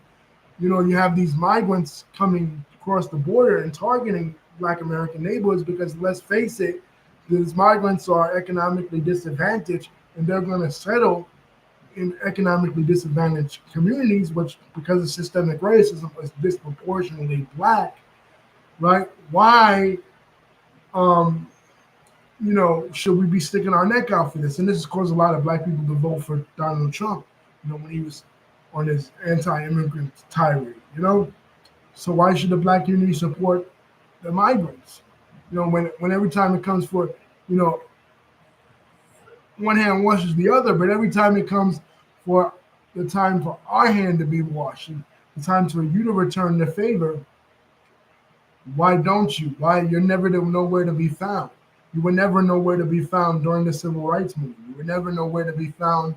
you have these migrants coming across the border and targeting Black American neighborhoods because, let's face it, these migrants are economically disadvantaged and they're going to settle in economically disadvantaged communities, which, because of systemic racism, is disproportionately Black, right? Why, should we be sticking our neck out for this? And this has caused a lot of Black people to vote for Donald Trump, when he was on his anti-immigrant tirade, So why should the Black community support the migrants? When every time it comes for, one hand washes the other, but every time it comes for the time for our hand to be washed, and the time for you to return the favor, why don't you? Why you're never nowhere to be found? You were never nowhere to be found during the Civil Rights Movement. You were never nowhere to be found,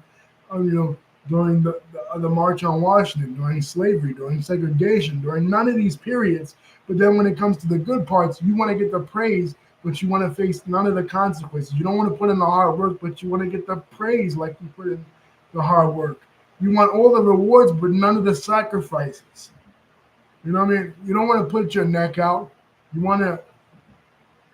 during the March on Washington, during slavery, during segregation, during none of these periods. But then when it comes to the good parts, you want to get the praise, but you want to face none of the consequences. You don't want to put in the hard work, but you want to get the praise like you put in the hard work. You want all the rewards, but none of the sacrifices. You know what I mean? You don't want to put your neck out. You want to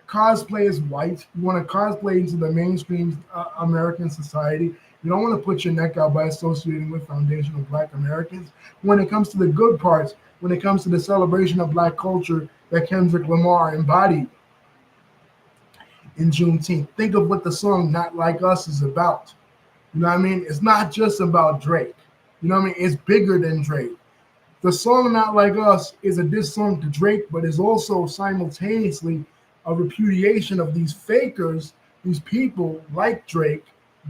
cosplay as white. You want to cosplay into the mainstream American society. You don't want to put your neck out by associating with foundational Black Americans. When it comes to the good parts, when it comes to the celebration of Black culture that Kendrick Lamar embodied in Juneteenth, think of what the song Not Like Us is about. You know what I mean? It's not just about Drake. You know what I mean? It's bigger than Drake. The song Not Like Us is a diss song to Drake, but is also simultaneously a repudiation of these fakers, these people like Drake.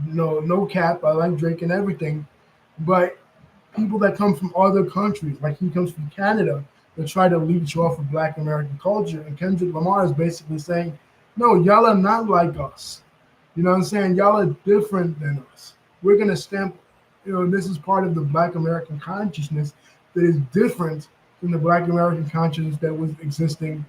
No cap, I like Drake and everything, but people that come from other countries, like he comes from Canada, that try to leech off of Black American culture. And Kendrick Lamar is basically saying, no, y'all are not like us. You know what I'm saying? Y'all are different than us. We're going to stamp, this is part of the Black American consciousness that is different than the Black American consciousness that was existing,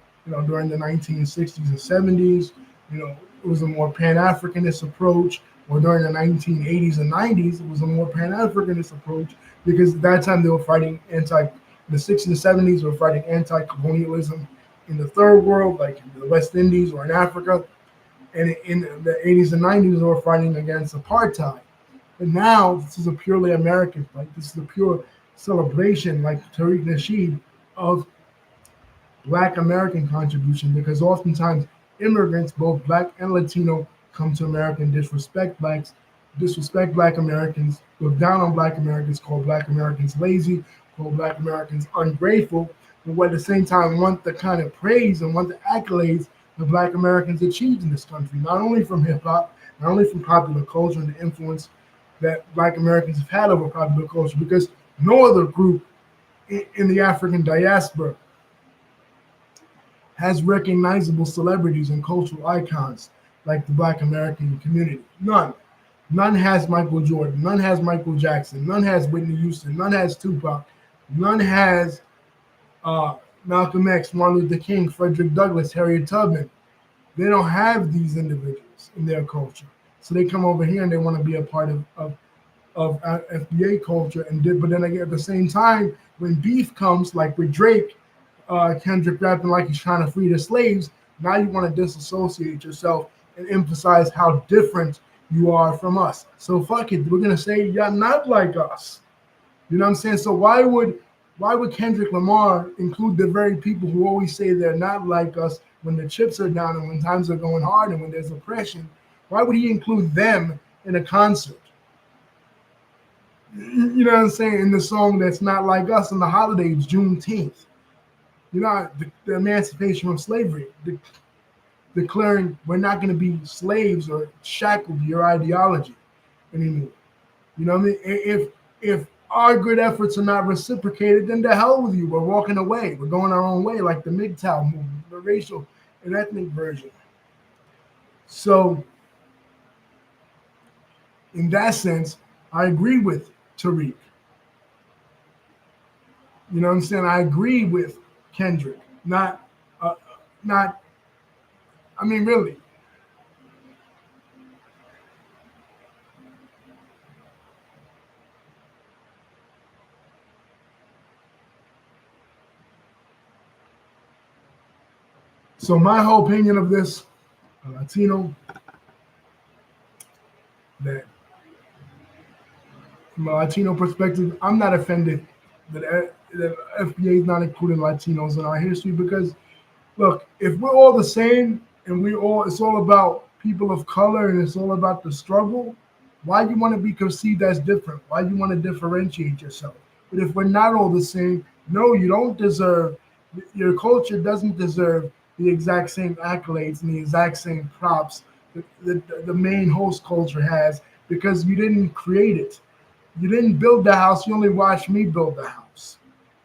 during the 1960s and 70s. It was a more Pan-Africanist approach, or during the 1980s and 90s, it was a more Pan-Africanist approach, because at that time they were fighting in the 60s and 70s, they were fighting anti-colonialism in the third world, like in the West Indies or in Africa. And in the 80s and 90s, they were fighting against apartheid. But now, this is a purely American fight. This is a pure celebration, like Tariq Nasheed, of Black American contribution, because oftentimes immigrants, both Black and Latino, come to America and disrespect Black Americans, look down on Black Americans, call Black Americans lazy, call Black Americans ungrateful, but at the same time want the kind of praise and want the accolades that Black Americans achieved in this country, not only from hip-hop, not only from popular culture and the influence that Black Americans have had over popular culture, because no other group in the African diaspora has recognizable celebrities and cultural icons like the Black American community. None. None has Michael Jordan. None has Michael Jackson. None has Whitney Houston. None has Tupac. None has Malcolm X, Martin Luther King, Frederick Douglass, Harriet Tubman. They don't have these individuals in their culture. So they come over here and they want to be a part of FBA culture. But then again, at the same time, when beef comes, like with Drake, Kendrick rapping like he's trying to free the slaves, now you want to disassociate yourself and emphasize how different you are from us. So fuck it, we're gonna say you're not like us. You know what I'm saying? So why would Kendrick Lamar include the very people who always say they're not like us when the chips are down and when times are going hard and when there's oppression, why would he include them in a concert? You know what I'm saying? In the song that's not like us on the holidays, Juneteenth. You know, the emancipation from slavery, declaring we're not going to be slaves or shackled to your ideology anymore. You know what I mean? If our good efforts are not reciprocated, then the hell with you. We're walking away. We're going our own way, like the MGTOW movement, the racial and ethnic version. So, in that sense, I agree with Tariq. You know what I'm saying? I agree with Kendrick. Not. I mean, really. So my whole opinion of this, a Latino, that from a Latino perspective, I'm not offended that FBA is not including Latinos in our history because, look, if we're all the same and it's all about people of color and it's all about the struggle, why you want to be conceived as different? Why you want to differentiate yourself? But if we're not all the same, no, you don't deserve, your culture doesn't deserve the exact same accolades and the exact same props that the main host culture has because you didn't create it. You didn't build the house, you only watched me build the house.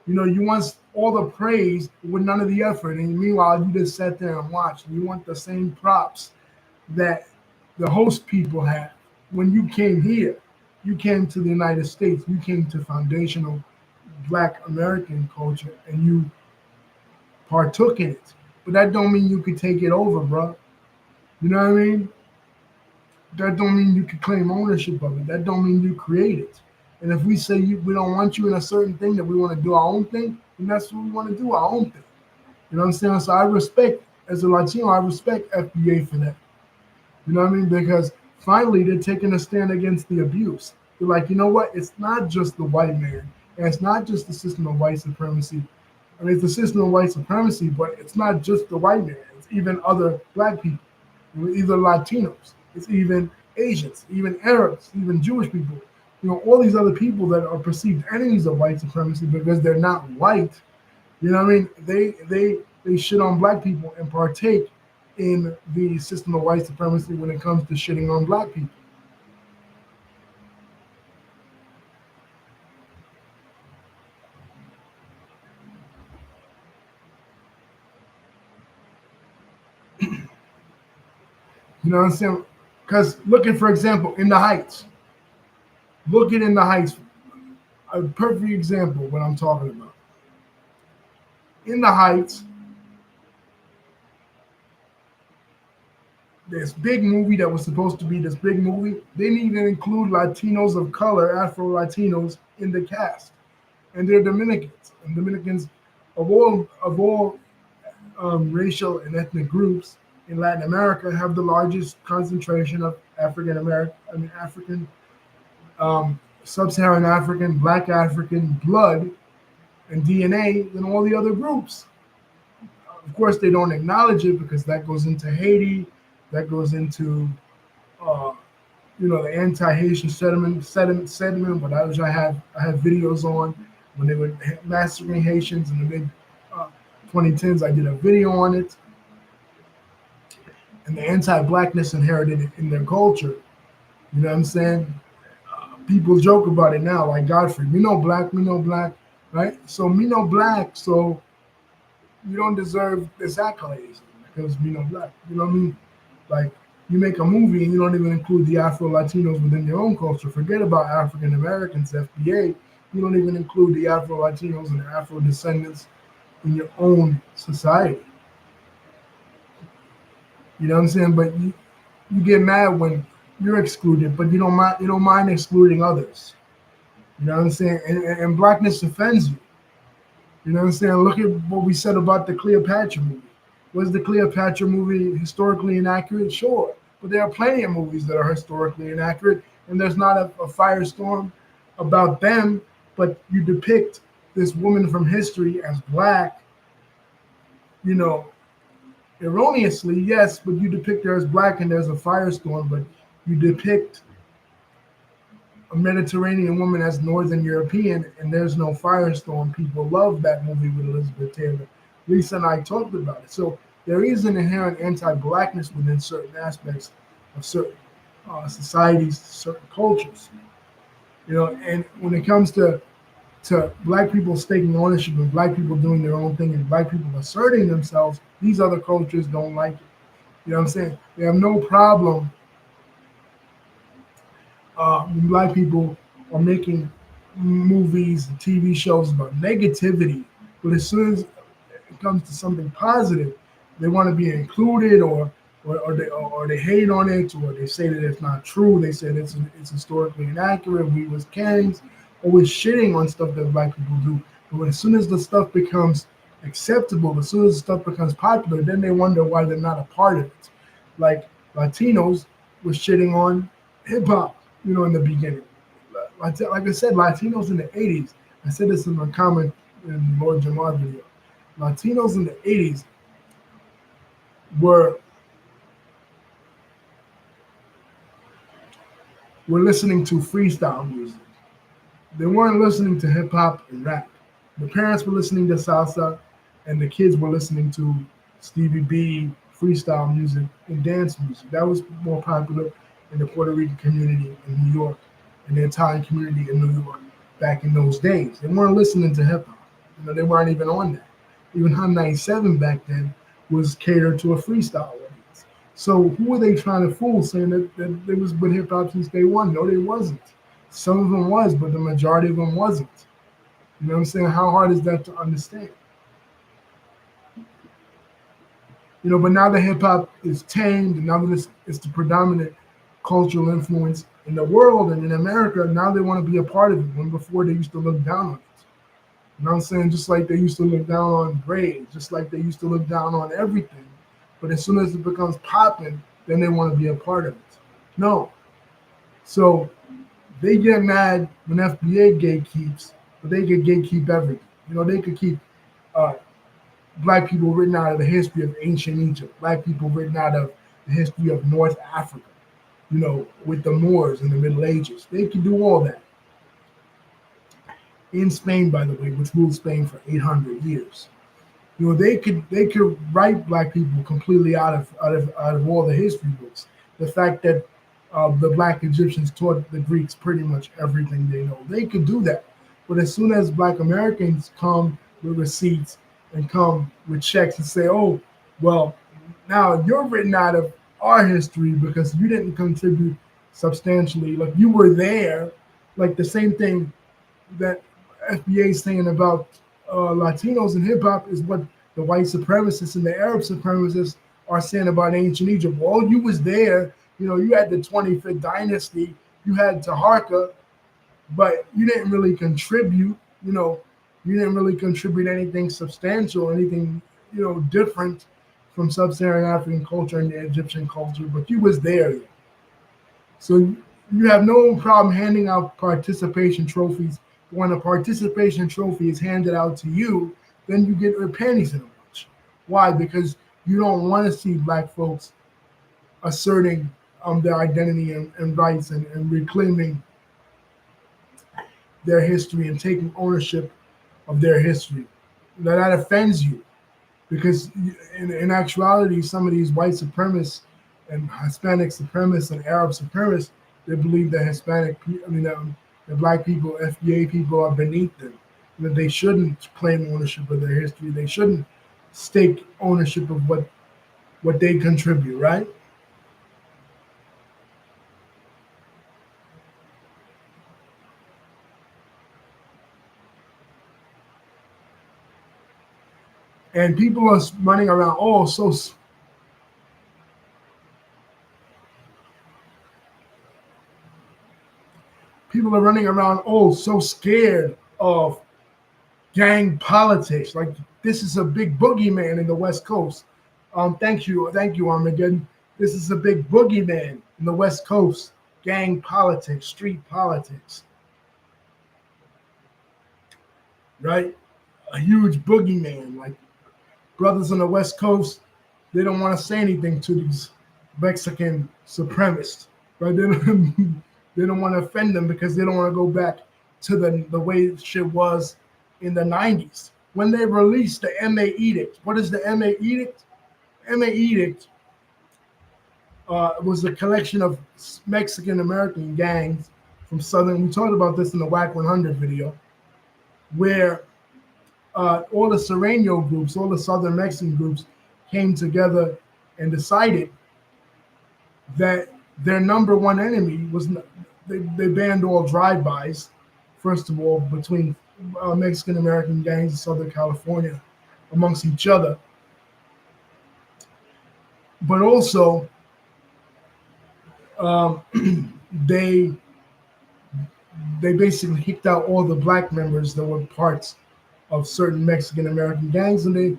You know, you want all the praise with none of the effort. And meanwhile, you just sat there and watched. You want the same props that the host people have. When you came here, you came to the United States, you came to foundational Black American culture and you partook in it. But that don't mean you could take it over, bro. You know what I mean? That don't mean you can claim ownership of it. That don't mean you create it. And if we say we don't want you in a certain thing, that we want to do our own thing, then that's what we want to do, our own thing. You know what I'm saying? So I respect, as a Latino, I respect FBA for that. You know what I mean? Because finally they're taking a stand against the abuse. They're like, you know what? It's not just the white man, and it's not just the system of white supremacy. I mean, it's the system of white supremacy, but it's not just the white man. It's even other Black people, either Latinos. It's even Asians, even Arabs, even Jewish people. You know, all these other people that are perceived enemies of white supremacy because they're not white. You know what I mean? They shit on Black people and partake in the system of white supremacy when it comes to shitting on Black people. You know what I'm saying? Because looking, for example, in the Heights, looking in the Heights, a perfect example of what I'm talking about. In the Heights, this big movie that was supposed to be this big movie, they didn't even include Latinos of color, Afro Latinos, in the cast, and they're Dominicans. And Dominicans, of all racial and ethnic groups in Latin America, have the largest concentration of African, sub-Saharan African, Black African blood and DNA than all the other groups. Of course, they don't acknowledge it because that goes into Haiti, that goes into the anti-Haitian sentiment, but I have videos on when they were massacring Haitians in the mid 2010s. I did a video on it and the anti-Blackness inherited in their culture. You know what I'm saying? People joke about it now, like Godfrey. Me no black, right? So me no black, so you don't deserve this accolades because me no black. You know what I mean? Like, you make a movie and you don't even include the Afro Latinos within your own culture. Forget about African Americans, FBA. You don't even include the Afro Latinos and the Afro descendants in your own society. You know what I'm saying? But you get mad when you're excluded, but you don't mind excluding others. You know what I'm saying? And blackness offends you. You know what I'm saying? Look at what we said about the Cleopatra movie. Was the Cleopatra movie historically inaccurate? Sure. But there are plenty of movies that are historically inaccurate, and there's not a firestorm about them, but you depict this woman from history as black, you know, erroneously, yes, but you depict her as black and there's a firestorm, but you depict a Mediterranean woman as Northern European and there's no firestorm. People love that movie with Elizabeth Taylor. Lisa and I talked about it. So there is an inherent anti-blackness within certain aspects of certain societies, certain cultures. And when it comes to black people taking ownership and black people doing their own thing and black people asserting themselves, these other cultures don't like it. You know what I'm saying? They have no problem when black people are making movies and TV shows about negativity, but as soon as it comes to something positive, they want to be included, or they hate on it, or they say that it's not true. They say it's historically inaccurate. We was kings, always shitting on stuff that black people do. But as soon as the stuff becomes acceptable, as soon as the stuff becomes popular, then they wonder why they're not a part of it. Like Latinos was shitting on hip hop, in the beginning. Like I said, Latinos in the 80s, I said this in a comment in the Lord Jamar video. Latinos in the 80s were listening to freestyle music. They weren't listening to hip hop and rap. The parents were listening to salsa, and the kids were listening to Stevie B, freestyle music, and dance music. That was more popular in the Puerto Rican community in New York and the Italian community in New York back in those days. They weren't listening to hip hop. They weren't even on that. Even Hot 97 back then was catered to a freestyle audience. So who were they trying to fool, saying that they was with hip hop since day one? No, they wasn't. Some of them was, but the majority of them wasn't. You know what I'm saying? How hard is that to understand? But now that hip hop is tamed, and now that it's the predominant cultural influence in the world and in America, now they want to be a part of it. When before they used to look down on it. You know what I'm saying? Just like they used to look down on braids, just like they used to look down on everything. But as soon as it becomes popping, then they want to be a part of it. No. So they get mad when FBA gatekeeps, but they could gatekeep everything. They could keep black people written out of the history of ancient Egypt, black people written out of the history of North Africa, with the Moors in the Middle Ages. They could do all that. In Spain, by the way, which ruled Spain for 800 years. They could write black people completely out of all the history books. The fact that the black Egyptians taught the Greeks pretty much everything they know. They could do that. But as soon as black Americans come with receipts and come with checks and say, oh, well, now you're written out of our history because you didn't contribute substantially. Like you were there, like the same thing that FBA is saying about Latinos in hip hop is what the white supremacists and the Arab supremacists are saying about ancient Egypt. Well, you was there, you had the 25th dynasty, you had Taharqa, but you didn't really contribute, you didn't really contribute anything substantial, anything, different from sub-Saharan African culture and the Egyptian culture, but you was there. So you have no problem handing out participation trophies. When a participation trophy is handed out to you, then you get your panties in a bunch. Why? Because you don't want to see black folks asserting their identity and rights and reclaiming their history and taking ownership of their history. That offends you because in actuality, some of these white supremacists and Hispanic supremacists and Arab supremacists, they believe that the black people, FBA people are beneath them, that they shouldn't claim ownership of their history. They shouldn't stake ownership of what they contribute, right? And people are running around, people are running around, so scared of gang politics. Like this is a big boogeyman in the West Coast. Thank you, Armageddon. This is a big boogeyman in the West Coast. Gang politics, street politics, right? A huge boogeyman. Like brothers on the West Coast, they don't want to say anything to these Mexican supremacists, right? They don't want to offend them because they don't want to go back to the way shit was in the 90s when they released the MA Edict. What is the MA Edict? MA Edict was a collection of Mexican American gangs from Southern. We talked about this in the WAC 100 video, where all the Serrano groups, all the Southern Mexican groups came together and decided that their number one enemy was they banned all drive-bys, first of all, between Mexican American gangs in Southern California amongst each other. But also, they basically kicked out all the black members that were parts of certain Mexican American gangs, and they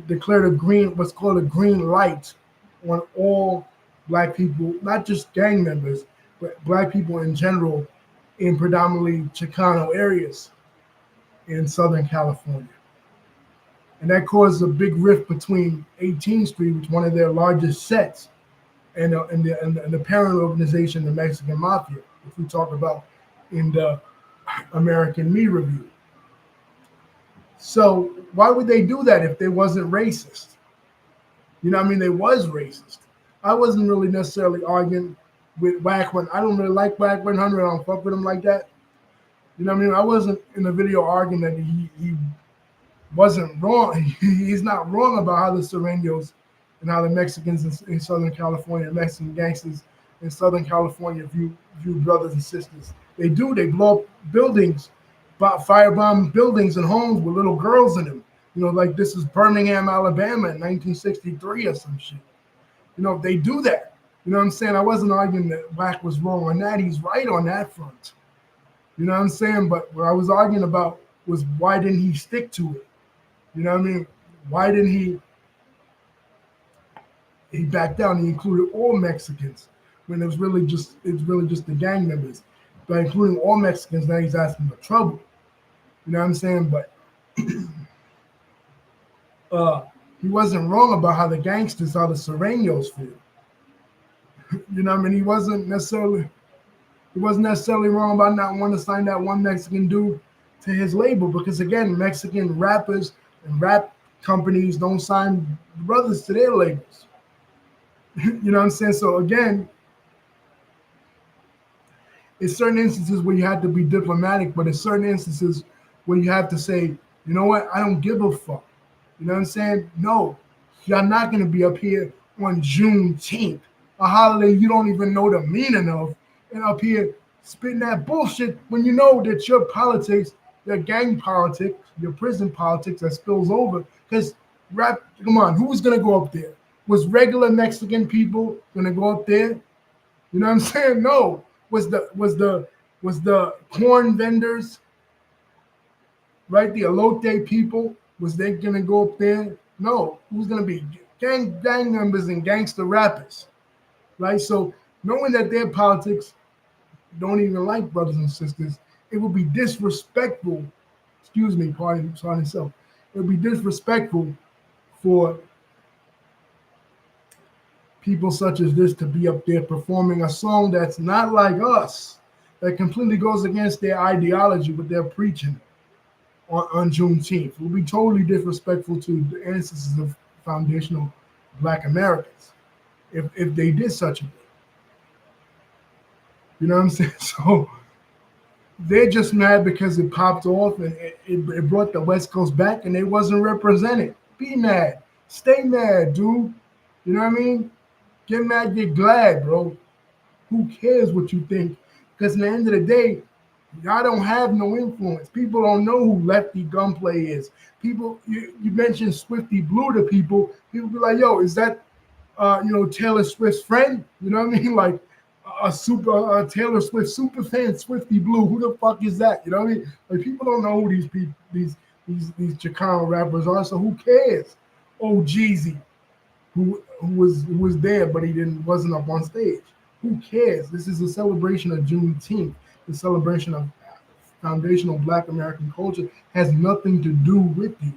declared what's called a green light on all black people, not just gang members, but black people in general in predominantly Chicano areas in Southern California. And that caused a big rift between 18th Street, which is one of their largest sets, and the parent organization, the Mexican Mafia, which we talk about in the American Me Review. So why would they do that if they wasn't racist? You know what I mean? They was racist. I wasn't really necessarily arguing with WAC when I don't really like WAC 100. I don't fuck with him like that. You know what I mean? I wasn't in the video arguing that he wasn't wrong. He's not wrong about how the Serranos and how the Mexicans in Southern California, Mexican gangsters in Southern California view brothers and sisters. They do. They blow up buildings, firebomb buildings and homes with little girls in them. You know, like this is Birmingham, Alabama in 1963 or some shit. You know, they do that. You know what I'm saying? I wasn't arguing that WAC was wrong on that. He's right on that front. You know what I'm saying? But what I was arguing about was why didn't he stick to it? You know what I mean? Why didn't he backed down? He included all Mexicans when it's really just the gang members. But including all Mexicans, now he's asking for trouble. You know what I'm saying? But he wasn't wrong about how the gangsters, how the Serranos feel. You know what I mean? He wasn't necessarily wrong about not wanting to sign that one Mexican dude to his label, because again, Mexican rappers and rap companies don't sign brothers to their labels. You know what I'm saying? So again, in certain instances where you have to be diplomatic, but in certain instances where you have to say, you know what, I don't give a fuck. You know what I'm saying? No, y'all not going to be up here on Juneteenth, a holiday you don't even know the meaning of, and up here spitting that bullshit when you know that your politics, your gang politics, your prison politics that spills over. Because rap, come on, who was going to go up there? Was regular Mexican people going to go up there? You know what I'm saying? No. Was the corn vendors, right? The elote people, was they gonna go up there? No. Who's gonna be gang members and gangster rappers, right? So knowing that their politics don't even like brothers and sisters, it would be disrespectful. Excuse me, pardon itself. It would be disrespectful for people such as this to be up there performing a song that's not like us, that completely goes against their ideology, what they're preaching on Juneteenth. It would be totally disrespectful to the ancestors of foundational Black Americans if they did such a thing. You know what I'm saying? So they're just mad because it popped off and it brought the West Coast back and they wasn't represented. Be mad. Stay mad, dude. You know what I mean? Get mad, get glad, bro. Who cares what you think? Because at the end of the day, y'all don't have no influence. People don't know who Lefty Gunplay is. People, you mentioned Swifty Blue to people. People be like, yo, is that, Taylor Swift's friend? You know what I mean? Like a Taylor Swift super fan, Swifty Blue. Who the fuck is that? You know what I mean? Like people don't know who these people, these Chicano rappers are. So who cares? Oh, Jeezy, who was there, but he wasn't up on stage. Who cares? This is a celebration of Juneteenth. The celebration of foundational Black American culture has nothing to do with you.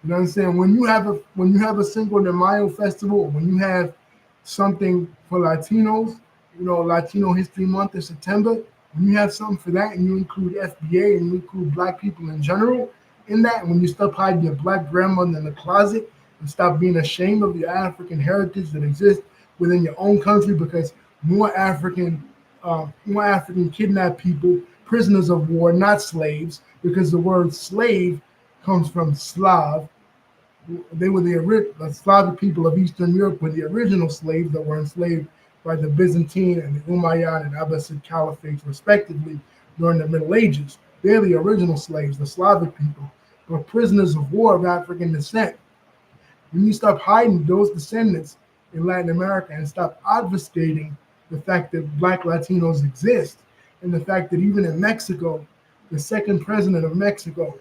You know what I'm saying? When you have a Cinco de Mayo festival, when you have something for Latinos, Latino History Month in September, when you have something for that and you include FBA and you include black people in general in that, when you stop hiding your black grandmother in the closet and stop being ashamed of your African heritage that exists within your own country, because more African kidnapped people, prisoners of war, not slaves, because the word slave comes from Slav. They were the Slavic people of Eastern Europe were the original slaves that were enslaved by the Byzantine and the Umayyad and Abbasid caliphates, respectively, during the Middle Ages. They're the original slaves, the Slavic people, but prisoners of war of African descent. When you stop hiding those descendants in Latin America and stop obfuscating the fact that Black Latinos exist, and the fact that even in Mexico, the second president of Mexico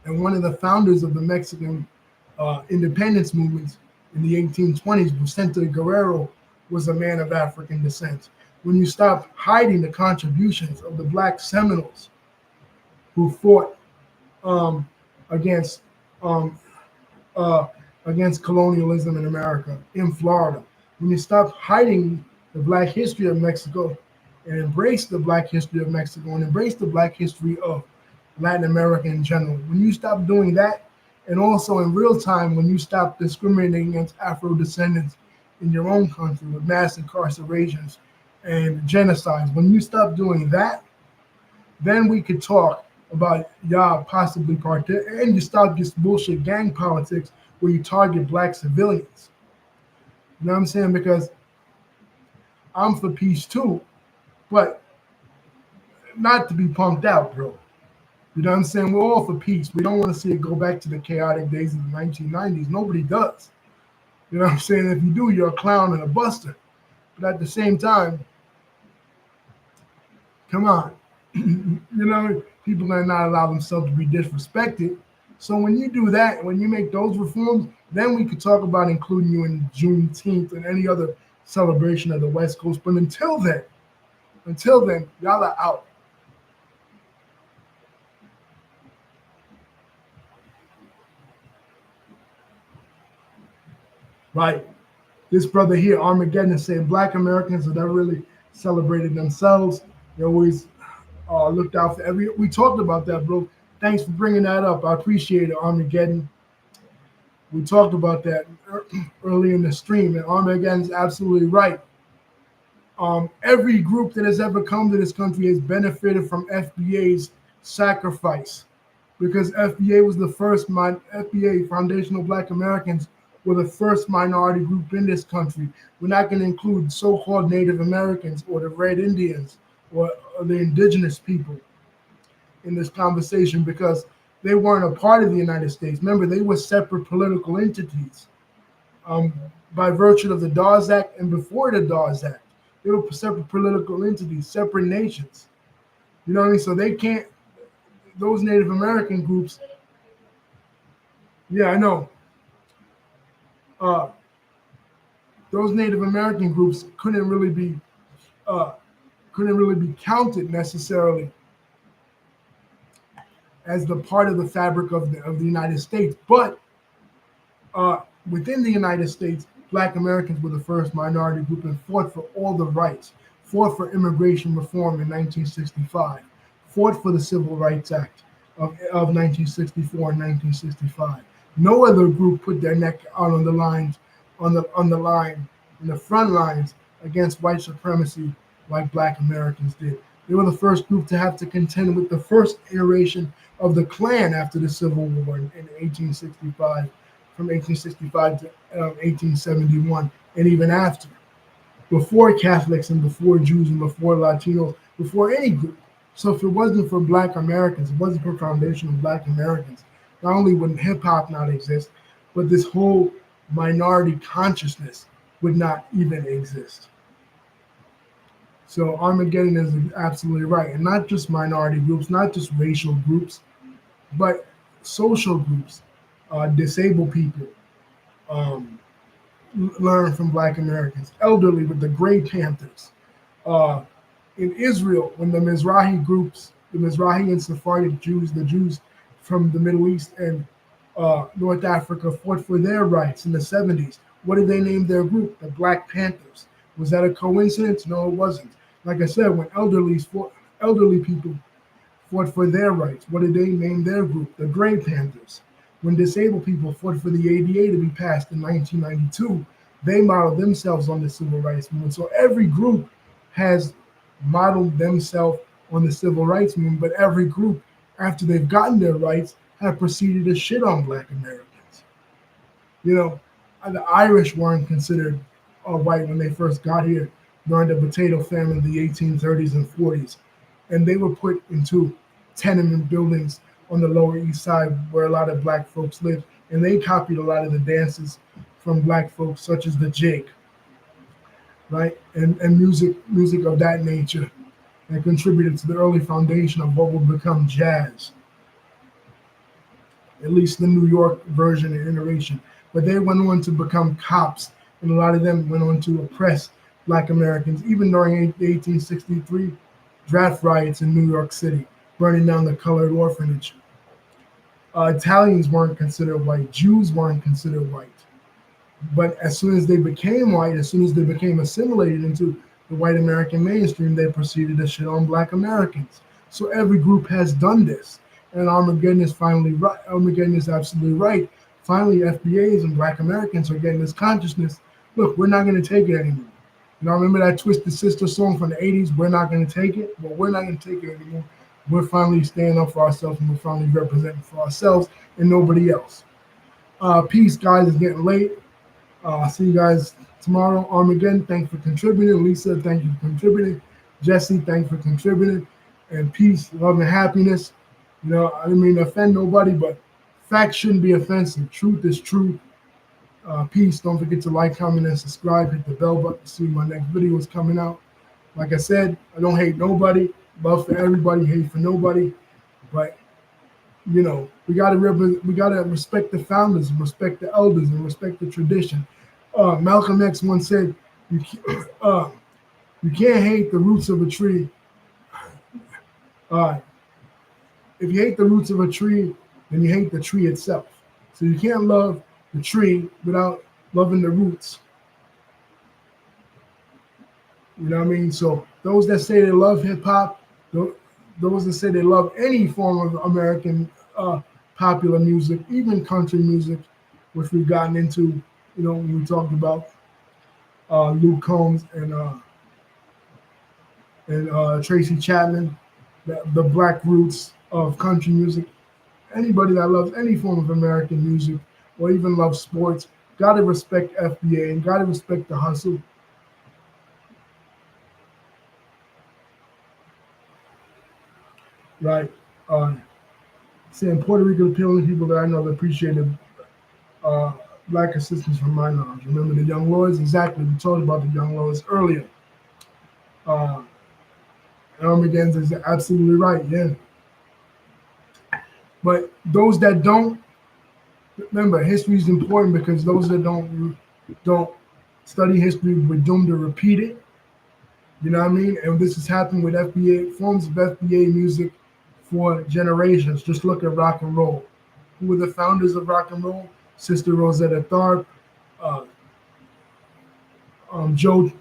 and one of the founders of the Mexican independence movements in the 1820s, Vicente Guerrero, was a man of African descent. When you stop hiding the contributions of the Black Seminoles who fought against um, against colonialism in America, in Florida, when you stop hiding the Black history of Mexico and embrace the Black history of Mexico and embrace the Black history of Latin America in general, when you stop doing that, and also in real time, when you stop discriminating against Afro descendants in your own country with mass incarcerations and genocides, when you stop doing that, then we could talk about y'all possibly and you stop this bullshit gang politics where you target Black civilians. You know what I'm saying? Because I'm for peace too, but not to be punked out, bro. You know what I'm saying? We're all for peace. We don't want to see it go back to the chaotic days of the 1990s. Nobody does. You know what I'm saying? If you do, you're a clown and a buster. But at the same time, come on. People are not allow themselves to be disrespected. So when you do that, when you make those reforms, then we could talk about including you in Juneteenth and any other celebration of the West Coast. But until then, y'all are out. Right. This brother here, Armageddon, is saying Black Americans have never really celebrated themselves. They always looked out for every. We talked about that, bro. Thanks for bringing that up. I appreciate it, Armageddon. We talked about that early in the stream, and Armageddon's absolutely right. Every group that has ever come to this country has benefited from FBA's sacrifice, because FBA was the first FBA Foundational Black Americans were the first minority group in this country. We're not going to include so-called Native Americans or the Red Indians or the indigenous people in this conversation, because they weren't a part of the United States. Remember, they were separate political entities by virtue of the Dawes Act and before the Dawes Act. They were separate political entities, separate nations. You know what I mean? So they can't, those Native American groups, yeah, I know. Those Native American groups couldn't really be counted necessarily as the part of the fabric of the United States. But within the United States, Black Americans were the first minority group and fought for all the rights, fought for immigration reform in 1965, fought for the Civil Rights Act of 1964 and 1965. No other group put their neck out on the lines, on the line, in the front lines against white supremacy like Black Americans did. They were the first group to have to contend with the first iteration of the Klan after the Civil War in 1865, from 1865 to 1871, and even after, before Catholics and before Jews and before Latinos, before any group. So if it wasn't for Black Americans, it wasn't for foundational Black Americans, not only would hip hop not exist, but this whole minority consciousness would not even exist. So Armageddon is absolutely right. And not just minority groups, not just racial groups, but social groups, disabled people, learn from Black Americans, elderly with the Grey Panthers. In Israel, when the Mizrahi groups, the Mizrahi and Sephardic Jews, the Jews from the Middle East and North Africa fought for their rights in the 70s. What did they name their group? The Black Panthers. Was that a coincidence? No, it wasn't. Like I said, when elderly people fought for their rights, what did they name their group? The Gray Panthers. When disabled people fought for the ADA to be passed in 1992, they modeled themselves on the civil rights movement. So every group has modeled themselves on the civil rights movement, but every group, after they've gotten their rights, have proceeded to shit on Black Americans. You know, the Irish weren't considered white when they first got here during the potato famine in the 1830s and 40s. And they were put into tenement buildings on the Lower East Side where a lot of Black folks lived. And they copied a lot of the dances from Black folks, such as the jig, right? And music of that nature that contributed to the early foundation of what would become jazz, at least the New York version and iteration. But they went on to become cops, and a lot of them went on to oppress Black Americans, even during the 1863 draft riots in New York City, burning down the colored orphanage. Italians weren't considered white. Jews weren't considered white. But as soon as they became white, as soon as they became assimilated into the white American mainstream, they proceeded to shit on Black Americans. So every group has done this. And Armageddon is finally right. Armageddon is absolutely right. Finally, FBAs and Black Americans are getting this consciousness. Look, we're not going to take it anymore. You know, remember that Twisted Sister song from the 80s? We're not going to take it. Well, we're not going to take it anymore. We're finally standing up for ourselves, and we're finally representing for ourselves and nobody else. Peace, guys. It's getting late. See you guys tomorrow. Armageddon, thanks for contributing. Lisa, thank you for contributing. Jesse, thanks for contributing. And peace, love, and happiness. You know, I didn't mean to offend nobody, but facts shouldn't be offensive. Truth is truth. Peace. Don't forget to like, comment, and subscribe. Hit the bell button to see my next video is coming out. Like I said, I don't hate nobody. Love for everybody, hate for nobody. But you know, we gotta respect the founders, and respect the elders, and respect the tradition. Malcolm X once said, "You can't hate the roots of a tree. If you hate the roots of a tree, then you hate the tree itself. So you can't love the tree without loving the roots." You know what I mean? So those that say they love hip hop, those that say they love any form of American popular music, even country music, which we've gotten into, you know, when we talked about Luke Combs and Tracy Chapman, the black roots of country music. Anybody that loves any form of American music or even loves sports, gotta respect FBA and gotta respect the hustle. Right. Saying Puerto Rico, the only people that I know that appreciated black assistance from my knowledge. Remember the Young Lords? Exactly. We talked about the Young Lords earlier. Armageddon is absolutely right. Yeah. But those that don't, remember, history is important because those that don't study history, we're doomed to repeat it. You know what I mean? And this has happened with FBA, forms of FBA music for generations. Just look at rock and roll. Who were the founders of rock and roll? Sister Rosetta Tharpe,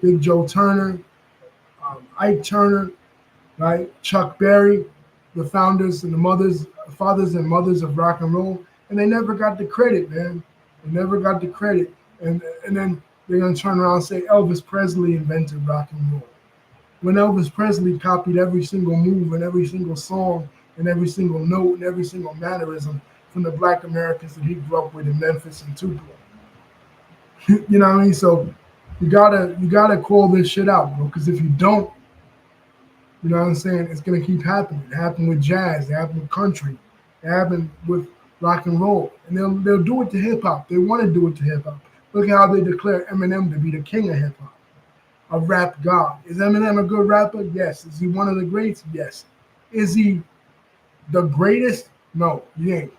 Big Joe Turner, Ike Turner, right? Chuck Berry, the founders and the fathers and mothers of rock and roll, and they never got the credit, man. They never got the credit. And then they're gonna turn around and say Elvis Presley invented rock and roll. When Elvis Presley copied every single move and every single song and every single note and every single mannerism from the black Americans that he grew up with in Memphis and Tupelo. You know what I mean? So you gotta call this shit out, bro. Because if you don't, you know what I'm saying, it's gonna keep happening. It happened with jazz, it happened with country, it happened with rock and roll. And they'll do it to hip hop. They want to do it to hip hop. Look at how they declare Eminem to be the king of hip hop. A rap god. Is Eminem a good rapper? Yes. Is he one of the greats? Yes. Is he the greatest? No, he ain't.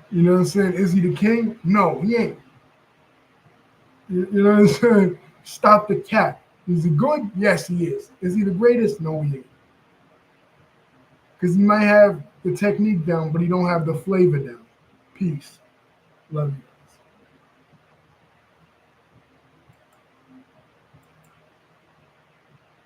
You know what I'm saying? Is he the king? No, he ain't. You know what I'm saying? Stop the cap. Is he good? Yes, he is. Is he the greatest? No, he ain't. Because he might have the technique down, but he don't have the flavor down. Peace. Love you.